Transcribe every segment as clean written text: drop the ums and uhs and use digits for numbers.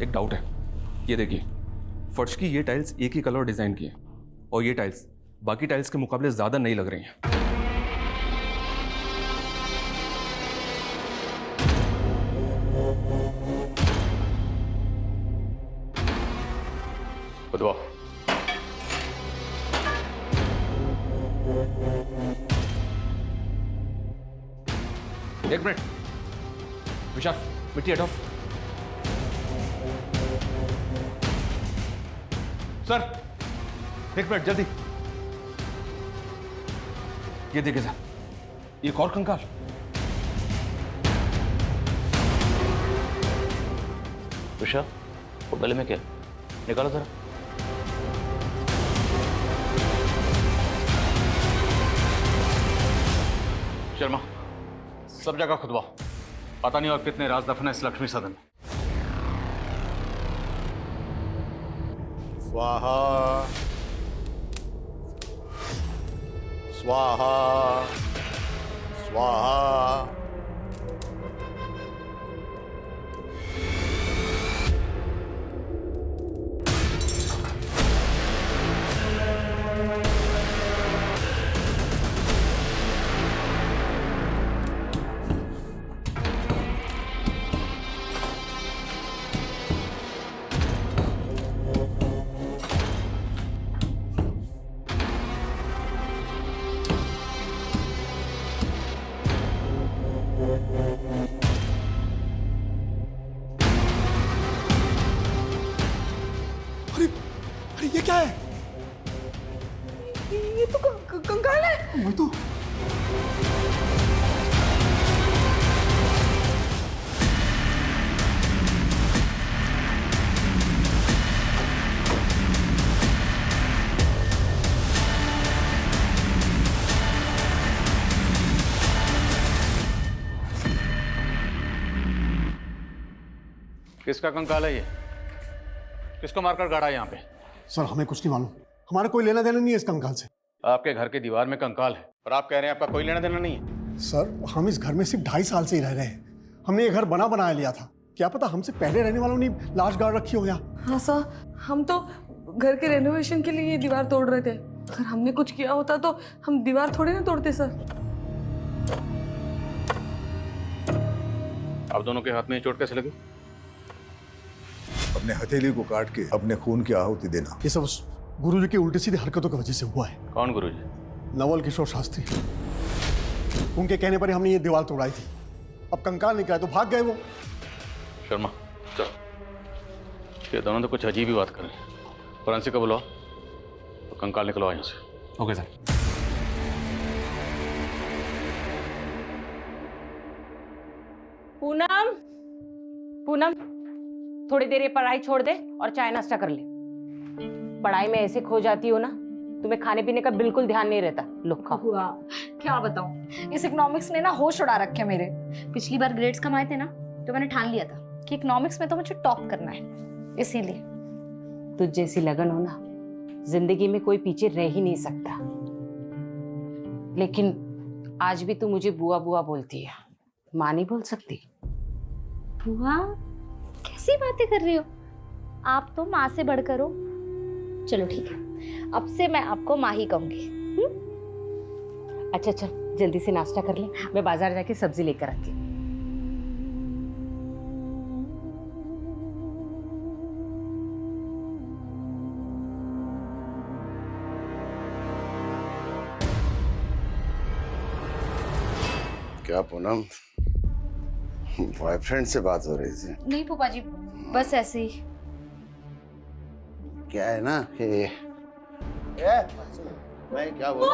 एक डाउट है। ये देखिए, फर्श की ये टाइल्स एक ही कलर डिजाइन की है और ये टाइल्स बाकी टाइल्स के मुकाबले ज्यादा नई लग रही हैं। खुदवाओ। एक मिनट विशाल, मिट्टी हटाओ। सर एक मिनट जल्दी। ये देखिए सर, एक और कंकाल। विशाल, वो गले में क्या? निकालो जरा। शर्मा, सब जगह खुदवाओ। पता नहीं और कितने राज दफन है इस लक्ष्मी सदन में। स्वाहा स्वाहा स्वाहा। अरे अरे ये क्या है? ये तो कंकाल है। वही तो। किसका कंकाल है ये? किसको मारकर गाड़ा यहाँ पे? सर हमें कुछ नहीं मालूम, हमारा कोई लेना देना नहीं है इस कंकाल से। आपके घर की दीवार में कंकाल है और आप कह रहे हैं आपका कोई लेना देना नहीं है। सर हम इस घर में सिर्फ 2.5 साल से ही रह रहे हैं। हमने ये घर बनाया लिया था, क्या पता हमसे पहले रहने वालों ने लाश गाड़ रखी हो यहाँ। हाँ सर, हम तो घर के रेनोवेशन के लिए ये दीवार तोड़ रहे थे। अगर हमने कुछ किया होता तो हम दीवार थोड़ी ना तोड़ते सर। आप दोनों के हाथ में ये चोट कैसे लगी? अपने हथेली को काट के अपने खून की आहुति देना। ये सब उस गुरुजी की उल्टी सीधी हरकतों की वजह से हुआ है। कौन गुरुजी? नवल किशोर शास्त्री। उनके कहने पर ही हमने ये दीवार तोड़ाई थी। अब कंकाल निकला तो भाग गए वो। शर्मा चलो, ये दोनों तो कुछ अजीब ही बात कर रहे हैं। फॉरेंसिक को बुलाओ तो कंकाल निकलवाओ यहाँ से। Okay sir. पूनम, पूनम, थोड़ी देर ये पढ़ाई छोड़ दे और चाय नाश्ता कर ले। पढ़ाई में ऐसे खो जाती हो ना, तुम्हें खाने पीने का बिल्कुल ध्यान नहीं रहता। लो खाओ। वाह, क्या बताऊं, इस इकोनॉमिक्स ने ना होश उड़ा रखे मेरे। पिछली बार ग्रेड्स कम आए थे ना, तो मैंने ठान लिया था कि इकोनॉमिक्स में तो मुझे टॉप करना है, इसीलिए। तुझ जैसी लगन हो ना, जिंदगी में कोई पीछे रह ही नहीं सकता। लेकिन आज भी तू मुझे बुआ बुआ बोलती है, माँ नहीं बोल सकती। बुआ, कैसी बातें कर रही हो? आप तो माँ से बढ़कर हो। चलो ठीक है, अब से मैं आपको माँ ही कहूंगी। अच्छा चल, जल्दी से नाश्ता कर ले, मैं बाजार जाके सब्जी लेकर आती हूँ। क्या पूनम, बॉयफ्रेंड से बात हो रही थी? नहीं फूफा जी, बस ऐसे ही। क्या है ना कि मैं क्या बोल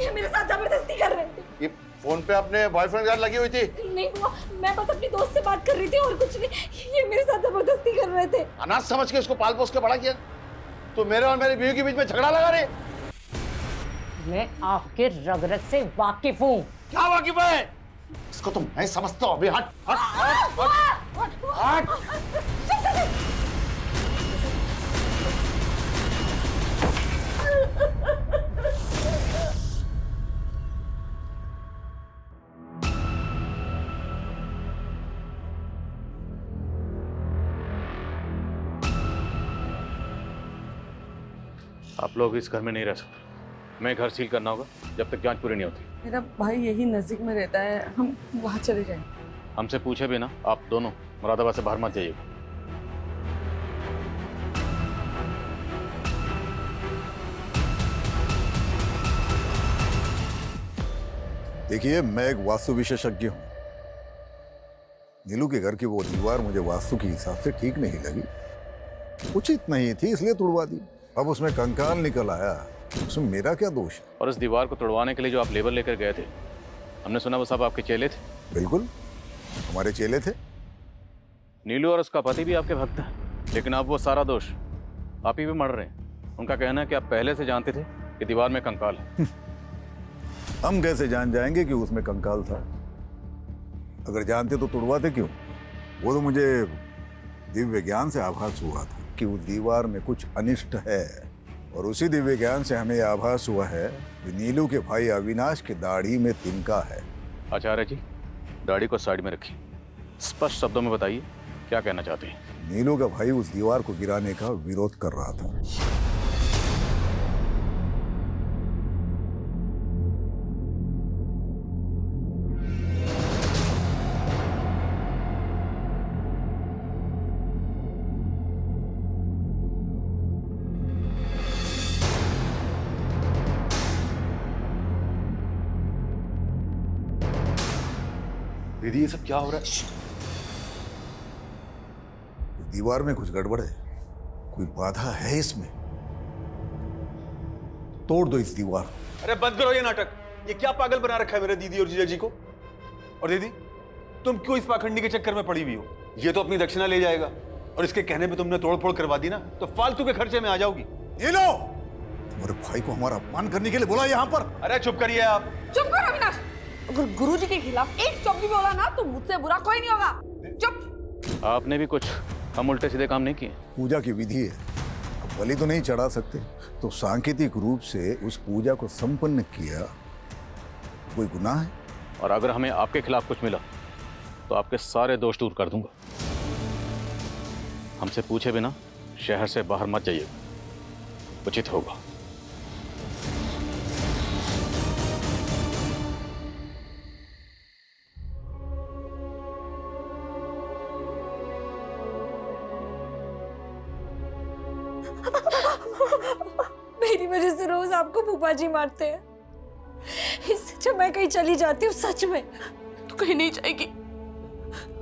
ये मेरे साथ जबरदस्ती कर रहे थे। ये फोन पे अपने बॉयफ्रेंड के साथ लगी हुई थी? नहीं बुआ, मैं बस अपनी दोस्त से बात कर रही थी और कुछ नहीं। ये मेरे साथ जबरदस्ती कर रहे थे। अनाथ समझ के उसको पाल पोस के बड़ा किया। तो मेरे और मेरी बीवी के बीच में झगड़ा लगा रही। मैं आपके रगरग से वाकिफ हूँ। क्या वाकिफ है? इसको तो मैं समझता हूँ। अभी हट हट हट हट हट। आप लोग इस घर में नहीं रह सकते। मैं घर सील करना होगा जब तक जांच पूरी नहीं होती। मेरा भाई यही नजदीक में रहता है, हम वहाँ चले जाएंगे। हमसे पूछे भी ना, आप दोनों मुरादाबाद से बाहर मत जाइएगा। देखिए, मैं एक वास्तु विशेषज्ञ हूं। नीलू के घर की वो दीवार मुझे वास्तु के हिसाब से ठीक नहीं लगी, उचित नहीं थी, इसलिए तुड़वा दी। अब उसमें कंकाल निकल आया, उसमें मेरा क्या दोष है? और इस दीवार को तोड़वाने के लिए जो आप लेबर लेकर गए थे, हमने सुना वो सब आपके चेले थे। बिल्कुल, हमारे चेले थे। नीलू और उसका पति भी आपके भक्त हैं, लेकिन अब वो सारा दोष आप ही पे मर रहे हैं। उनका कहना है कि आप पहले से जानते थे कि दीवार में कंकाल है। हम कैसे जान जाएंगे कि उसमें कंकाल था? अगर जानते तो तुड़वाते क्यों? वो तो मुझे दिव्य ज्ञान से आभास हुआ था कि उस दीवार में कुछ अनिष्ट है, और उसी दिव्य ज्ञान से हमें आभास हुआ है कि नीलू के भाई अविनाश की दाढ़ी में तिनका है। आचार्य जी, दाढ़ी को साइड में रखिए, स्पष्ट शब्दों में बताइए क्या कहना चाहते हैं। नीलू का भाई उस दीवार को गिराने का विरोध कर रहा था। दीदी ये सब क्या हो रहा है? दीवार में कुछ गड़बड़ है, कोई बाधा है इसमें। तोड़ दो इस दीवार। अरे बंद करो ये नाटक। ये क्या पागल बना रखा है मेरे दीदी और जीजा जी को? और दीदी, तुम क्यों इस पाखंडी के चक्कर में पड़ी हुई हो? ये तो अपनी दक्षिणा ले जाएगा, और इसके कहने पे तुमने तोड़फोड़ करवा दी ना, तो फालतू के खर्चे में आ जाओगी। ये लो, तुम्हारे भाई को हमारा अपमान करने के लिए बोला यहाँ पर। अरे चुप करिए आप। चुप करो अविनाश। अगर गुरुजी के खिलाफ एक शब्द भी बोला ना तो मुझसे बुरा कोई नहीं होगा। चुप। आपने भी कुछ हम उल्टे सीधे काम नहीं किए। पूजा की विधि है, अब बलि तो नहीं चढ़ा सकते, तो सांकेतिक रूप से उस पूजा को संपन्न किया, कोई गुनाह है? और अगर हमें आपके खिलाफ कुछ मिला तो आपके सारे दोष दूर कर दूंगा। हमसे पूछे बिना शहर से बाहर मत जाइएगा, उचित होगा। मेरी वजह से रोज आपको फूफा जी मारते हैं। इससे अच्छा मैं कहीं चली जाती हूँ। सच में तू कहीं नहीं जाएगी,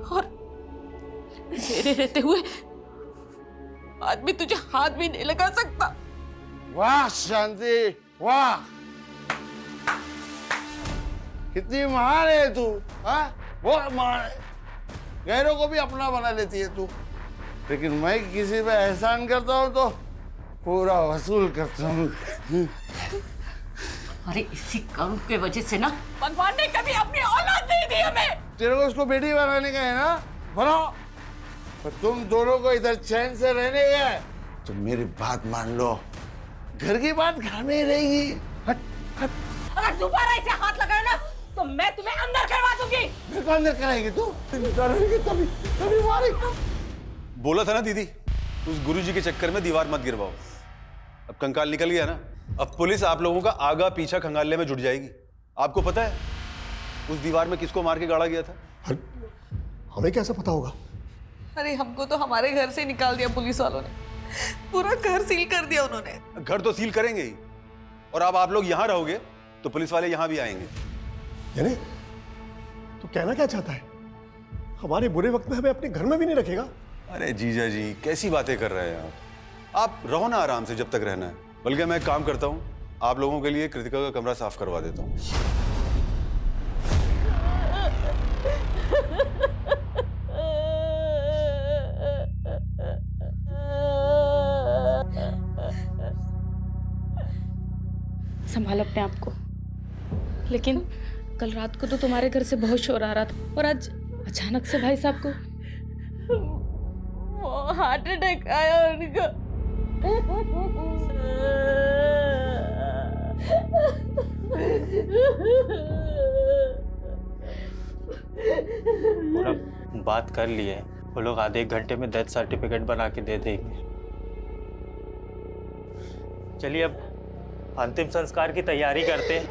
और मेरे रहते हुए आदमी तुझे हाथ भी नहीं लगा सकता। वाह शांति, वाह, कितनी महान है तू। हाँ, बहुत महान है। गैरों को भी अपना बना लेती है तू, लेकिन मैं किसी पे एहसान करता हूँ तो पूरा वसूल करता हूँ। अरे इसी करुण के वजह से ना भगवान ने कभी अपनी औलाद नहीं दी हमें। तेरे को उसको बेटी बनाने का है ना, बनाओ, पर तुम दोनों को इधर चैन से रहने का है तो मेरी बात मान लो, घर की बात घर में ही रहेगी। हट हट। अगर दोबारा इसे हाथ लगाए ना तो मैं तुम्हें अंदर करवा दूंगी। मेरे को अंदर कराएगी तू? तभी तभी मारेगी। बोला था ना दीदी, उस गुरुजी के चक्कर में दीवार मत गिरवाओ। अब कंकाल निकल गया ना, अब पुलिस आप लोगों का आगा पीछा खंगालने में जुट जाएगी। आपको पता है उस दीवार में किसको मार के गाड़ा गया था? हमें कैसे पता होगा? अरे हमको तो हमारे घर से निकाल दिया पुलिस वालों ने, पूरा घर सील कर दिया उन्होंने। घर तो सील करेंगे ही, और अब आप लोग यहाँ रहोगे तो पुलिस वाले यहाँ भी आएंगे। यानी तू कहना क्या चाहता है? हमारे बुरे वक्त में हमें अपने घर में भी नहीं रखेगा? अरे जीजा जी, कैसी बातें कर रहे हैं आप रहो ना आराम से जब तक रहना है। बल्कि मैं एक काम करता हूँ, आप लोगों के लिए कृतिका का कमरा साफ करवा देता हूँ। संभाल अपने आप को। लेकिन कल रात को तो तुम्हारे घर से बहुत शोर आ रहा था, और आज अचानक से भाई साहब को हार्ट अटैक आया उनका। पूरा बात कर लिए, वो लोग आधे एक घंटे में डेथ सर्टिफिकेट बना के दे देंगे। चलिए अब अंतिम संस्कार की तैयारी करते हैं।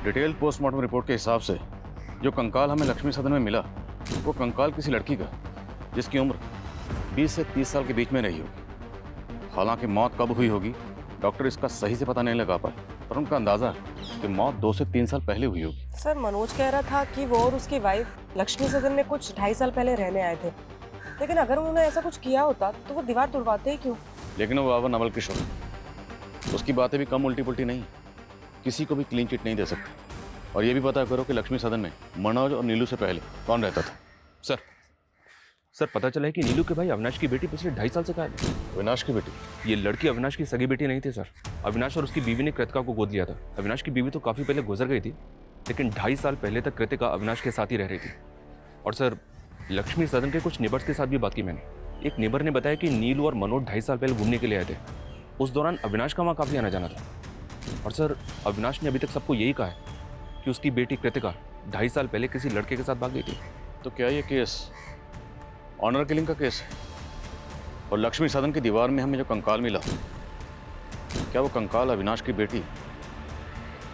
डिटेल पोस्टमार्टम रिपोर्ट के हिसाब से जो कंकाल हमें लक्ष्मी सदन में मिला वो कंकाल किसी लड़की का जिसकी उम्र 20 से 30 साल के बीच में रही होगी। हालांकि मौत कब हुई होगी डॉक्टर इसका सही से पता नहीं लगा पाए, पर उनका अंदाजा है कि मौत 2 से 3 साल पहले हुई होगी। सर मनोज कह रहा था कि वो और उसकी वाइफ लक्ष्मी सदन में कुछ 2.5 साल पहले रहने आए थे, लेकिन अगर उन्होंने ऐसा कुछ किया होता तो वो दीवार तोड़वाते ही क्यों? लेकिन वो बाबा नवल किशोर, उसकी बातें भी कम उल्टी पुल्टी नहीं, किसी को भी क्लीन चिट नहीं दे सकते। और ये भी पता करो कि लक्ष्मी सदन में मनोज और नीलू से पहले कौन रहता था। सर पता चला है कि नीलू के भाई अविनाश की बेटी पिछले 2.5 साल से गायब है। अविनाश की बेटी? ये लड़की अविनाश की सगी बेटी नहीं थी सर। अविनाश और उसकी बीवी ने कृतिका को गोद लिया था। अविनाश की बीवी तो काफ़ी पहले गुजर गई थी, लेकिन 2.5 साल पहले तक कृतिका अविनाश के साथ ही रह रही थी। और सर लक्ष्मी सदन के कुछ नेबर्स के साथ भी बात की मैंने। एक नेबर ने बताया कि नीलू और मनोज 2.5 साल पहले घूमने के लिए आए थे। उस दौरान अविनाश का वहाँ काफ़ी आना जाना था। और सर अविनाश ने अभी तक सबको यही कहा है कि उसकी बेटी कृतिका 2.5 साल पहले किसी लड़के के साथ भाग गई थी। तो क्या ये केस ऑनर किलिंग का केस है? और लक्ष्मी सदन की दीवार में हमें जो कंकाल मिला, क्या वो कंकाल अविनाश की बेटी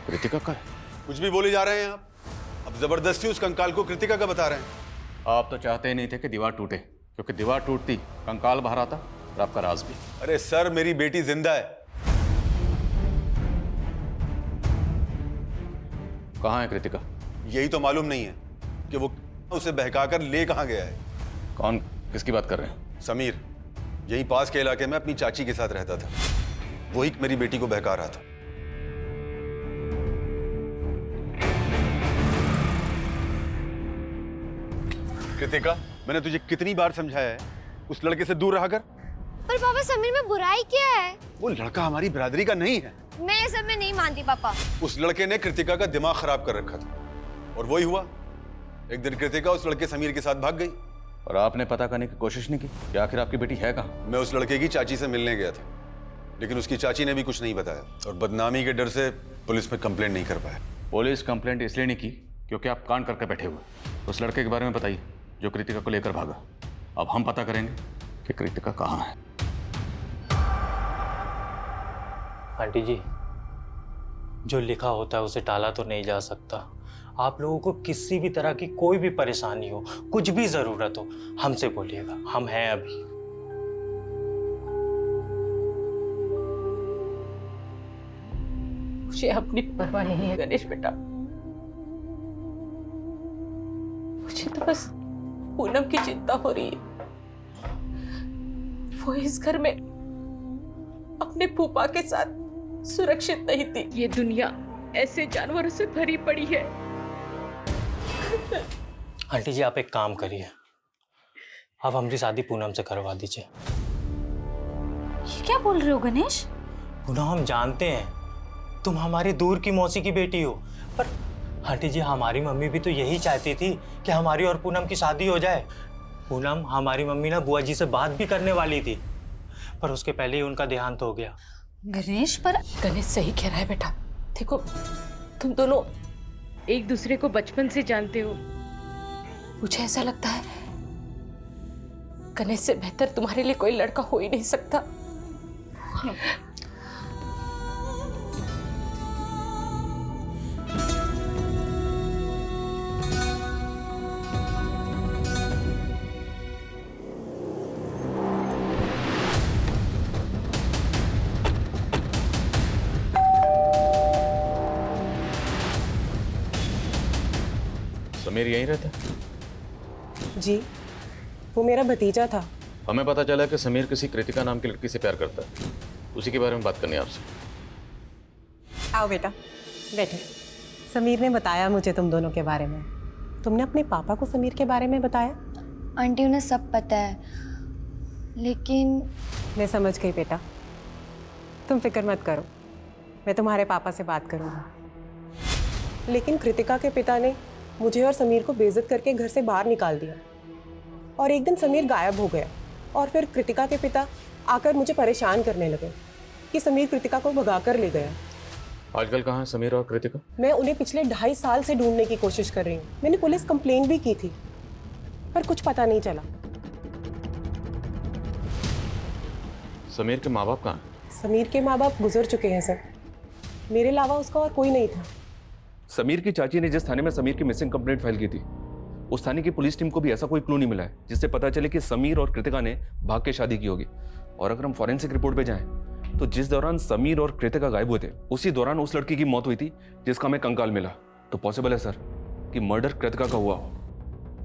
कृतिका का है? कुछ भी बोले जा रहे हैं आप। अब जबरदस्ती उस कंकाल को कृतिका का बता रहे हैं। आप तो चाहते ही नहीं थे कि दीवार टूटे, क्योंकि दीवार टूटती कंकाल बाहर आता और आपका राज भी। अरे सर, मेरी बेटी जिंदा है। कहाँ है कृतिका? यही तो मालूम नहीं है कि वो उसे बहकाकर ले कहाँ गया है। कौन, किसकी बात कर रहे हैं? समीर यहीं पास के इलाके में अपनी चाची के साथ रहता था। वही मेरी बेटी को बहका रहा था। कृतिका, मैंने तुझे कितनी बार समझाया है उस लड़के से दूर रहा कर। पर पापा समीर में बुराई क्या है? वो लड़का हमारी बिरादरी का नहीं है। मैं ये सब में नहीं मानती पापा। उस लड़के ने कृतिका का दिमाग खराब कर रखा था और वही हुआ। एक दिन कृतिका उस लड़के समीर के साथ भाग गई। और आपने पता करने की कोशिश नहीं की कि आखिर आपकी बेटी है कहाँ? मैं उस लड़के की चाची से मिलने गया था, लेकिन उसकी चाची ने भी कुछ नहीं बताया और बदनामी के डर से पुलिस में कंप्लेंट नहीं कर पाया। पुलिस कंप्लेंट इसलिए नहीं की क्योंकि आप कांड करके बैठे हुए। उस लड़के के बारे में बताइए जो कृतिका को लेकर भागा। अब हम पता करेंगे कि कृतिका कहाँ है। आंटी जी, जो लिखा होता है उसे टाला तो नहीं जा सकता। आप लोगों को किसी भी तरह की कोई भी परेशानी हो, कुछ भी जरूरत हो, हमसे बोलिएगा, हम हैं अभी। मुझे अपनी परवाह नहीं है गणेश बेटा। मुझे तो बस पूनम की चिंता हो रही है। वो इस घर में अपने फूफा के साथ सुरक्षित नहीं थी। ये दुनिया ऐसे जानवरों से भरी पड़ी है। आंटी जी, आप एक काम करिए, आप हमारी शादी पूनम से करवा दीजिए। ये क्या बोल रहे हो गणेश? पूनम, हम जानते हैं तुम हमारी दूर की मौसी की बेटी हो, पर आंटी जी हमारी मम्मी भी तो यही चाहती थी कि हमारी और पूनम की शादी हो जाए। पूनम, हमारी मम्मी ना बुआ जी से बात भी करने वाली थी, पर उसके पहले ही उनका देहांत हो गया। गणेश, पर गणेश सही कह रहा है बेटा। देखो, तुम दोनों एक दूसरे को बचपन से जानते हो। मुझे ऐसा लगता है गणेश से बेहतर तुम्हारे लिए कोई लड़का हो ही नहीं सकता। समीर यहीं रहता है? जी, वो मेरा भतीजा था। हमें पता चला कि समीर किसी कृतिका नाम की लड़की से प्यार करता है। उसी के बारे में बात करनी है आपसे। आओ बेटा, बैठे। समीर ने बताया मुझे तुम दोनों के बारे में। तुमने अपने पापा को समीर के बारे में बताया? आंटी, उन्हें सब पता है, लेकिन मैं समझ गई बेटा, तुम फिक्र मत करो, मैं तुम्हारे पापा से बात करूँगा। लेकिन कृतिका के पिता ने मुझे और समीर को बेइज्जत करके घर से बाहर निकाल दिया और एक दिन समीर गायब हो गया। और फिर कृतिका के पिता आकर मुझे परेशान करने लगे कि समीर कृतिका को भगा कर ले गया। आजकल कहाँ है समीर और कृतिका? मैं उन्हें पिछले 2.5 साल से ढूंढने की कोशिश कर रही हूँ। मैंने पुलिस कंप्लेंट भी की थी, पर कुछ पता नहीं चला। समीर के माँ बाप कहाँ हैं? समीर के माँ बाप गुजर चुके हैं सर। मेरे अलावा उसका और कोई नहीं था। समीर की चाची ने जिस थाने में समीर की मिसिंग कंप्लेंट फाइल की थी, उस थाने की पुलिस टीम को भी ऐसा कोई क्लू नहीं मिला है जिससे पता चले कि समीर और कृतिका ने भाग के शादी की होगी। और अगर हम फॉरेंसिक रिपोर्ट पे जाएं तो जिस दौरान समीर और कृतिका गायब हुए थे उसी दौरान उस लड़की की मौत हुई थी जिसका हमें कंकाल मिला। तो पॉसिबल है सर कि मर्डर कृतिका का हुआ हो।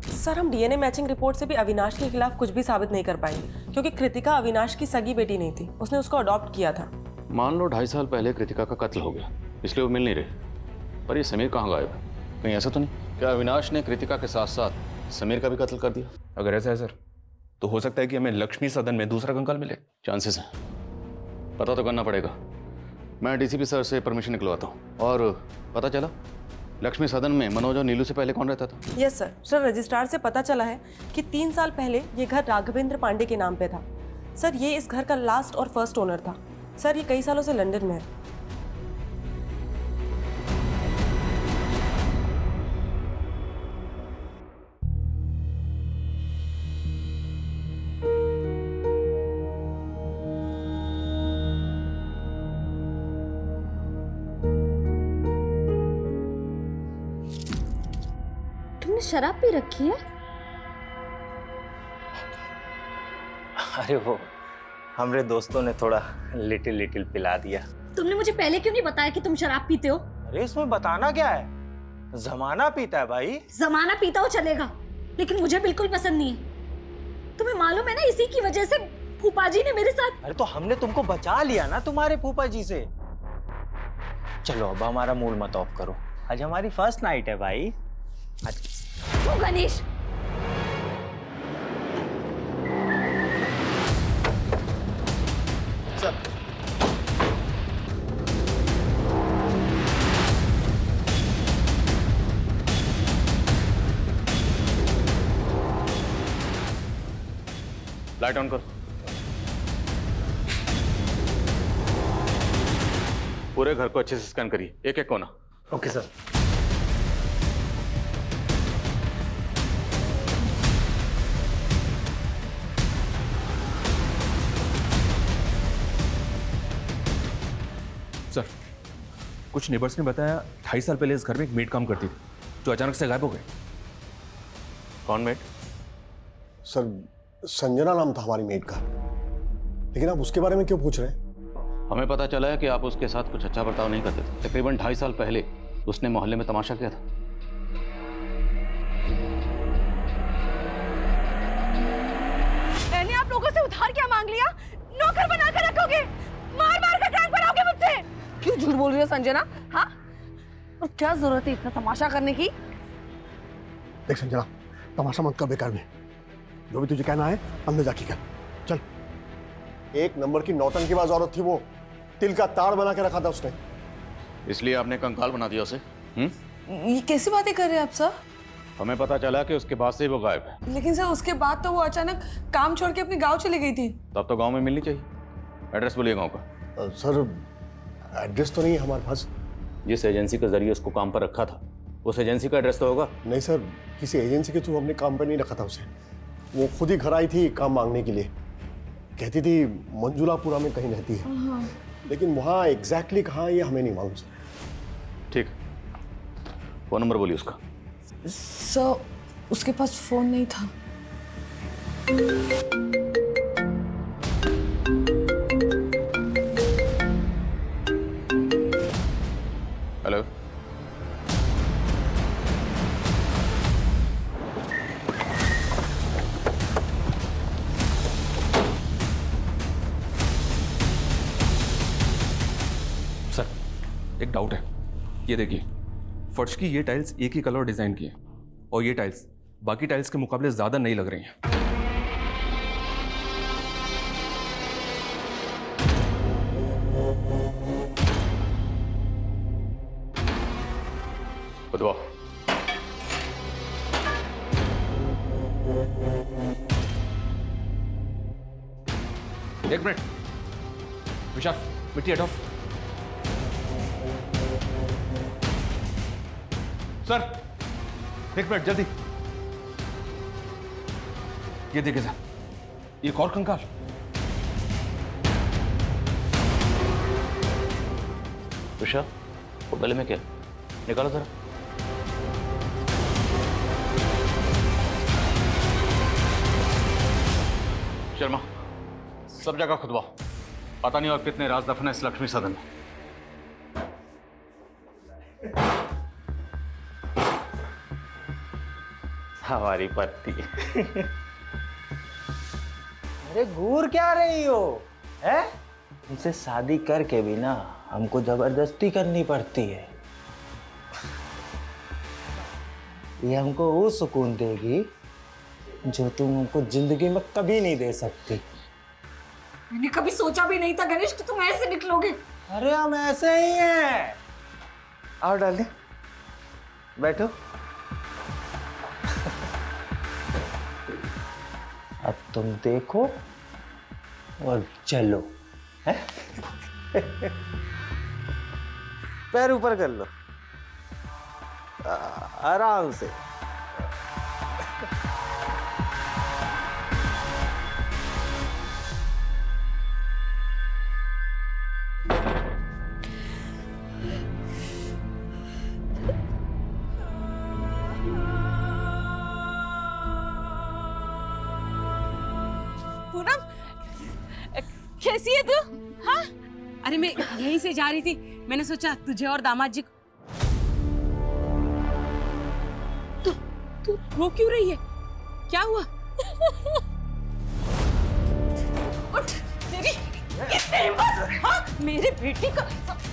सर, हम डीएनए मैचिंग रिपोर्ट से भी अविनाश के खिलाफ कुछ भी साबित नहीं कर पाएंगे क्योंकि कृतिका अविनाश की सगी बेटी नहीं थी, उसने उसको अडॉप्ट किया था। मान लो 2.5 साल पहले कृतिका का कत्ल हो गया, इसलिए वो मिल नहीं रहे, पर ये समीर कहाँ गायब है? कहीं ऐसा तो नहीं क्या अविनाश ने कृतिका के साथ साथ समीर का भी कत्ल कर दिया? अगर ऐसा है सर तो हो सकता है कि हमें लक्ष्मी सदन में दूसरा कंकाल मिले। चांसेस हैं, पता तो करना पड़ेगा। मैं डीसीपी सर से परमिशन निकलवाता हूँ। और पता चला लक्ष्मी सदन में मनोज और नीलू से पहले कौन रहता था? Yes sir. सर, रजिस्ट्रार से पता चला है कि 3 साल पहले ये घर राघवेंद्र पांडे के नाम पे था। सर, ये इस घर का लास्ट और फर्स्ट ओनर था। सर, ये कई सालों से लंदन में है। तुमने शराब पी रखी है? अरे वो हमारे दोस्तों ने थोड़ा लिटिल पिला दिया। तुमने मुझे पहले क्यों नहीं बताया कि तुम शराब पीते हो? अरे इसमें बताना क्या है, जमाना पीता है भाई। जमाना पीता हो चलेगा, लेकिन मुझे बिल्कुल पसंद नहीं है। तुम्हें मालूम है ना, इसी की वजह से फूफा जी ने मेरे साथ। अरे तो हमने तुमको बचा लिया ना तुम्हारे फूफा जी से। चलो अब हमारा मूड मत ऑफ करो, आज हमारी फर्स्ट नाइट है भाई। क्यों गणेश? लाइट ऑन कर। पूरे घर को अच्छे से स्कैन करिए, एक एक कोना। Okay sir. सर, कुछ नेबर्स ने बताया 2.5 साल पहले इस घर में एक मेड काम करती थी जो अचानक से गायब हो गई। कौन मेड? सर, संजना नाम था हमारी मेड का। लेकिन आप उसके बारे में क्यों पूछ रहे हैं? हमें पता चला है कि आप उसके साथ कुछ अच्छा बर्ताव नहीं करते थे। तकरीबन 2.5 साल पहले उसने मोहल्ले में तमाशा किया था। मैंने आप लोगों से उधार क्या मांग लिया? नौकर बना कर रखोगे, मार मार कर काम कराओगे मुझसे। क्यों झूठ बोल रही हो संजना? हाँ, और क्या जरूरत है इतना तमाशा करने की? देख संजना, तमाशा मत कर बेकार में। जो भी तुझे कहना है अंदर जाके कर। चल। 1 नंबर की नौटंकीबाज औरत थी वो। तिल का ताड़ बना के रखा था उसने। इसलिए आपने कंकाल बना दिया उसे? ये कैसी बातें कर रहे हैं आप सर? हमें पता चला कि उसके बाद से ही वो गायब है। लेकिन सर, उसके बाद तो वो अचानक काम छोड़ के अपने गांव चली गई थी। तब तो गांव में मिलनी चाहिए। एड्रेस बोलिए गांव का। सर, एड्रेस तो नहीं है हमारे पास। जिस एजेंसी के जरिए उसको काम पर रखा था उस एजेंसी का एड्रेस तो होगा? नहीं सर, किसी एजेंसी के थ्रू हमने काम पर नहीं रखा था उसे। वो खुद ही घर आई थी काम मांगने के लिए। कहती थी मंजुलापुरा में कहीं रहती है, लेकिन वहाँ एग्जैक्टली कहाँ ये हमें नहीं मालूम सर। ठीक, फोन नंबर बोलिए उसका। सर, उसके पास फोन नहीं था। हेलो, सर, एक डाउट है। ये देखिए, फर्श की ये टाइल्स एक ही कलर डिजाइन की है और ये टाइल्स बाकी टाइल्स के मुकाबले ज्यादा नई लग रही हैं। बुधवार। एक मिनट विशाल, मिट्टी हटाओ। सर, एक मिनट जल्दी। ये देखिए सर, एक और कंकाल। उषा, वो गले में क्या? निकालो जरा। शर्मा, सब जगह खुदवाओ, पता नहीं और कितने राज दफन है इस लक्ष्मी सदन में। हमारी पत्नी। अरे घूर क्या रही हो? है? उनसे शादी करके भी ना हमको जबरदस्ती करनी पड़ती है। ये हमको वो सुकून देगी जो तुम हमको जिंदगी में कभी नहीं दे सकती। मैंने कभी सोचा भी नहीं था गणेश कि तुम ऐसे निकलोगे। अरे हम ऐसे ही हैं। आओ डार्लिंग, बैठो। अब तुम देखो और चलो। है? पैर ऊपर कर लो, आराम से। पूनम, कैसी है तू? हाँ? अरे मैं यहीं से जा रही थी, मैंने सोचा तुझे और दामाद जी को। तू रो क्यों रही है? क्या हुआ? उठ, तेरी कितनी हिम्मत? हाँ? मेरी बेटी को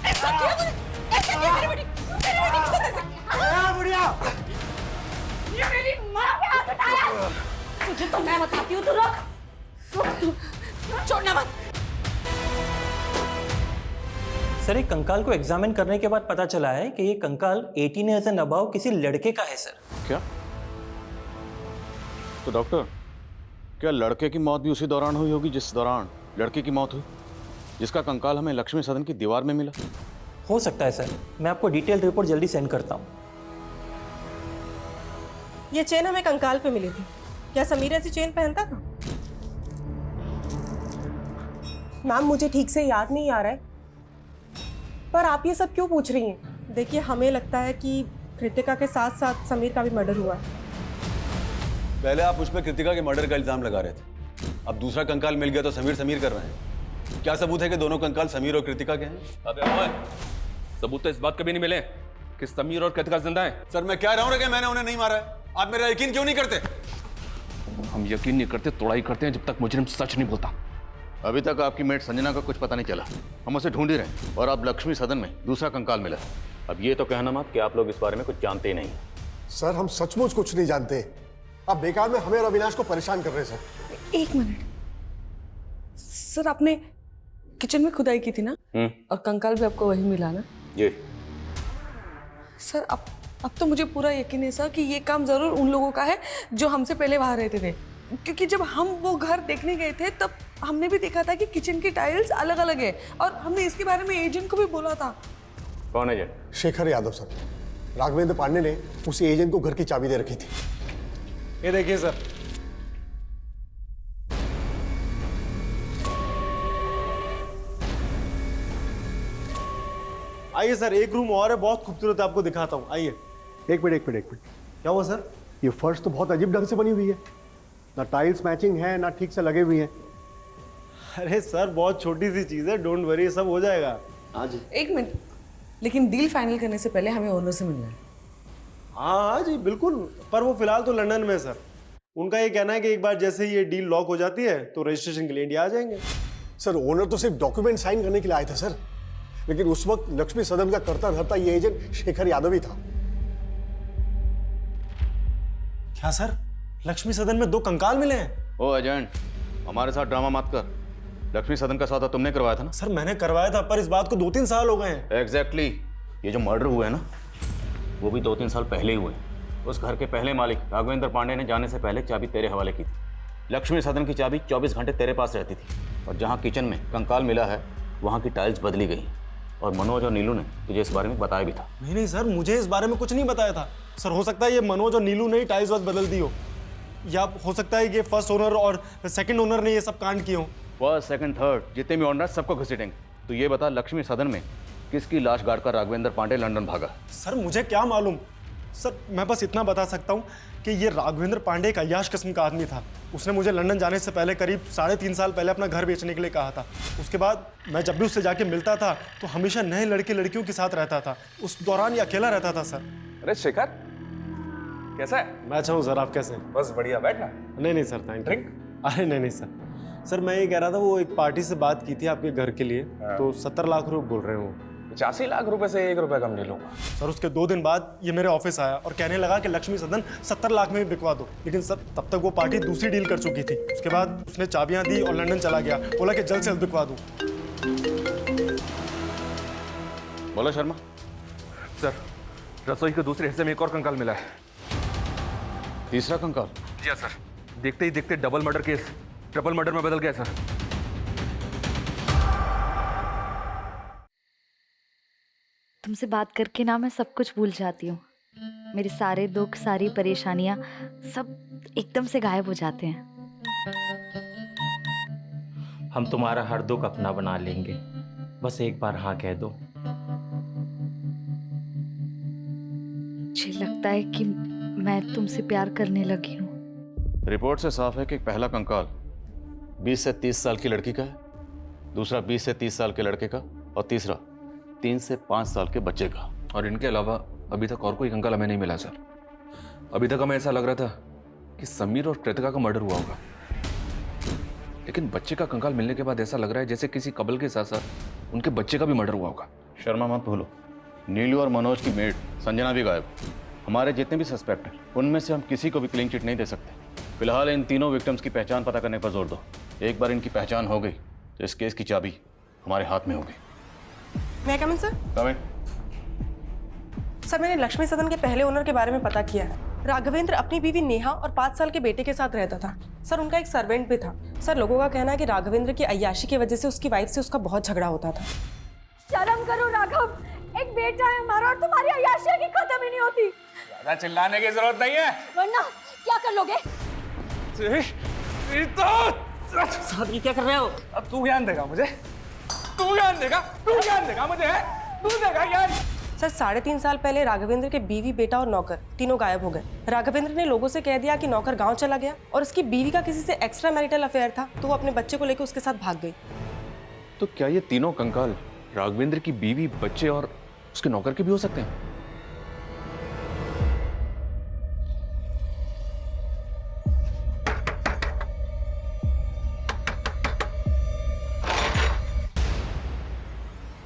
ऐसा किया तूने? ऐसा किया मेरी बेटी के साथ ऐसा? हाँ? बुढ़िया, ये मेरी माँ पे हाथ उठाया। तुझे तो मैं बताती हूँ, तू रुक, छोड़ना मत। सर एक कंकाल को एग्जामिन करने के बाद पता चला है कि ये कंकाल 18 ईयर्स एंड अबाव किसी लड़के का है सर। क्या? तो डॉक्टर, क्या लड़के की मौत भी उसी दौरान हुई होगी जिस दौरान लड़की की मौत हुई, जिसका कंकाल हमें लक्ष्मी सदन की दीवार में मिला? हो सकता है सर, मैं आपको डिटेल रिपोर्ट जल्दी सेंड करता हूँ। ये चेन हमें कंकाल पे मिली थी। क्या समीर ऐसी चेन पहनता था? मैम मुझे ठीक से याद नहीं आ रहा है, पर आप ये सब क्यों पूछ रही हैं? देखिए, हमें लगता है कि कृतिका के साथ साथ समीर का भी मर्डर हुआ है। पहले आप मुझ पर कृतिका के मर्डर का इल्जाम लगा रहे थे, अब दूसरा कंकाल मिल गया तो समीर समीर कर रहे हैं। क्या सबूत है कि दोनों कंकाल समीर और कृतिका के हैं? अबे ओए, सबूत तो इस बात कभी नहीं मिले कि समीर और कृतिका जिंदा हैं। सर मैं कह रहा हूँ कि मैंने उन्हें नहीं मारा है, आप मेरा यकीन क्यों नहीं करते? हम यकीन नहीं करते, तोड़ाई करते हैं जब तक मुजरिम सच नहीं बोलता। अभी तक आपकी मेट संजना का कुछ पता नहीं चला, हम उसे ढूंढ ही रहे हैं और अब लक्ष्मी सदन में दूसरा कंकाल मिला। अब ये तो कहना मत कि आप लोग इस बारे में कुछ जानते ही नहीं। सर हम सचमुच कुछ नहीं जानते, आप बेकार में हमें और अविनाश को परेशान कर रहे हैं सर। एक मिनट सर, आपने किचन में खुदाई की थी ना, और कंकाल भी आपको वही मिला ना? जी सर अब तो मुझे पूरा यकीन है सर कि ये काम जरूर उन लोगों का है जो हमसे पहले वहां रहते थे, क्योंकि जब हम वो घर देखने गए थे तब हमने भी देखा था कि किचन की टाइल्स अलग अलग है, और हमने इसके बारे में एजेंट को भी बोला था। कौन एजेंट? शेखर यादव सर। राघवेंद्र पांडे ने उसी एजेंट को घर की चाबी दे रखी थी। ये देखिए सर, आइए सर, एक रूम और है, बहुत खूबसूरत है, आपको दिखाता हूँ। आइए। एक मिनट क्या हुआ सर? ये फर्श तो बहुत अजीब ढंग से बनी हुई है, ना टाइल्स मैचिंग है ना ठीक से लगे हुए हैं। अरे सर बहुत छोटी सी चीज है, डोंट वरी, सब हो जाएगा। हाँ जी। एक मिनट, लेकिन डील फाइनल करने से पहले हमें ओनर से मिलना है। हाँ जी बिल्कुल, पर वो फिलहाल तो लंदन में है सर। उनका ये कहना है कि एक बार जैसे ये डील लॉक हो जाती है तो रजिस्ट्रेशन के लिए इंडिया आ जाएंगे। सर ओनर तो सिर्फ डॉक्यूमेंट साइन करने के लिए आए थे सर, लेकिन उस वक्त लक्ष्मी सदन का करता धरता ये एजेंट शेखर यादव ही था। क्या सर, लक्ष्मी सदन में 2 कंकाल मिले हैं? ओ एजेंट, हमारे साथ ड्रामा मत कर। लक्ष्मी सदन का सौदा तुमने करवाया था ना? सर मैंने करवाया था, पर इस बात को 2-3 साल हो गए हैं। एग्जैक्टली। ये जो मर्डर हुआ है ना, वो भी 2-3 साल पहले ही हुए। उस घर के पहले मालिक राघवेंद्र पांडे ने जाने से पहले चाबी तेरे हवाले की थी। लक्ष्मी सदन की चाबी 24 घंटे तेरे पास रहती थी, और जहाँ किचन में कंकाल मिला है वहाँ की टाइल्स बदली गई, और मनोज और नीलू ने तुझे इस बारे में बताया भी था। नहीं सर, मुझे इस बारे में कुछ नहीं बताया था। सर हो सकता है ये मनोज और नीलू ने ही टाइल्स बदल दी हो। या हो सकता है ये फर्स्ट ओनर और सेकंड ओनर ने ये सब कांड किए हों। फर्स्ट सेकंड थर्ड जितने भी ऑनर सबको घसीटेंगे। तो ये बता, लक्ष्मी सदन में किसकी लाश गाड़ कर राघवेंद्र पांडे लंदन भागा? सर मुझे क्या मालूम सर, मैं बस इतना बता सकता हूँ कि ये राघवेंद्र पांडे एक अय्याश किस्म का आदमी था। उसने मुझे लंदन जाने से पहले करीब 3.5 साल पहले अपना घर बेचने के लिए कहा था। उसके बाद मैं जब भी उससे जाके मिलता था तो हमेशा नए लड़के लड़कियों के साथ रहता था। उस दौरान ये अकेला रहता था सर। अरे शेखर, कैसा है? मैं अच्छा हूँ सर, आप कैसे हैं? बस बढ़िया, बैठना। नहीं सर, थैंक ड्रिंक। अरे नहीं सर, सर मैं ये कह रहा था वो एक पार्टी से बात की थी आपके घर के लिए, तो 70 लाख रुपए बोल रहे हो। 85 लाख रुपए से 1 रुपया कम ले लूंगा। सर उसके 2 दिन बाद ये मेरे ऑफिस आया और कहने लगा कि लक्ष्मी सदन 70 लाख में भी बिकवा दो। लेकिन सर तब तक वो पार्टी दूसरी डील कर चुकी थी। उसके बाद उसने चाबियां दी और लंदन चला गया, बोला कि जल्द से जल्द बिकवा दूं। बोला शर्मा। सर, रसोई के दूसरे हिस्से में एक और कंकाल मिला है। तीसरा कंकाल? जी हाँ सर, देखते ही देखते double murder case triple murder में बदल गया सर। तुमसे बात करके ना मैं सब कुछ भूल जाती हूँ। मेरे सारे दुख, सारी परेशानियाँ सब एकदम से गायब हो जाते हैं। हम तुम्हारा हर दुख अपना बना लेंगे, बस एक बार हाँ कह दो। मुझे लगता है कि मैं तुमसे प्यार करने लगी हूँ। रिपोर्ट से साफ है कि पहला कंकाल 20 से 30 साल की लड़की का है, दूसरा 20 से 30 साल के लड़के का, और तीसरा 3 से 5 साल के बच्चे का। और इनके अलावा अभी तक और कोई कंकाल हमें नहीं मिला सर। अभी तक हमें ऐसा लग रहा था कि समीर और कृतिका का मर्डर हुआ होगा, लेकिन बच्चे का कंकाल मिलने के बाद ऐसा लग रहा है जैसे किसी कबल के साथ साथ उनके बच्चे का भी मर्डर हुआ होगा। शर्मा मत भूलो, नीलू और मनोज की मेड संजना भी गायब। हमारे जितने भी सस्पेक्ट हैं उनमें से हम किसी को भी क्लीन चिट नहीं दे सकते। फिलहाल इन तीनों विक्टिम्स की पहचान पता करने पर जोर दो। एक बार इनकी पहचान हो गई तो इस केस की चाबी हमारे हाथ में होगी। मैं कम इन सर? कम इन। सर मैंने लक्ष्मी सदन के पहले ओनर के बारे में पता किया है। राघवेंद्र अपनी बीवी नेहा और 5 साल के बेटे के साथ रहता था। सर उनका एक सर्वेंट भी था। सर लोगों का कहना है कि राघवेंद्र की अय्याशी की वजह से उसकी वाइफ से उसका बहुत झगड़ा होता था। शर्म करो राघव, एक बेटा है हमारा और तुम्हारी अय्याशी की खत्म ही नहीं होती। ज्यादा चिल्लाने की जरूरत नहीं है, वरना क्या कर लोगे? साथी क्या कर रहे हो? अब तू ज्ञान देगा मुझे, तू ज्ञान देगा मुझे, तू देगा ज्ञान। सर 3.5 साल पहले राघवेंद्र के बीवी, बेटा और नौकर तीनों गायब हो गए। राघवेंद्र ने लोगों से कह दिया कि नौकर गांव चला गया और उसकी बीवी का किसी से एक्स्ट्रा मैरिटल अफेयर था, तो वो अपने बच्चे को लेकर उसके साथ भाग गई। तो क्या ये तीनों कंकाल राघवेंद्र की बीवी, बच्चे और उसके नौकर के भी हो सकते हैं?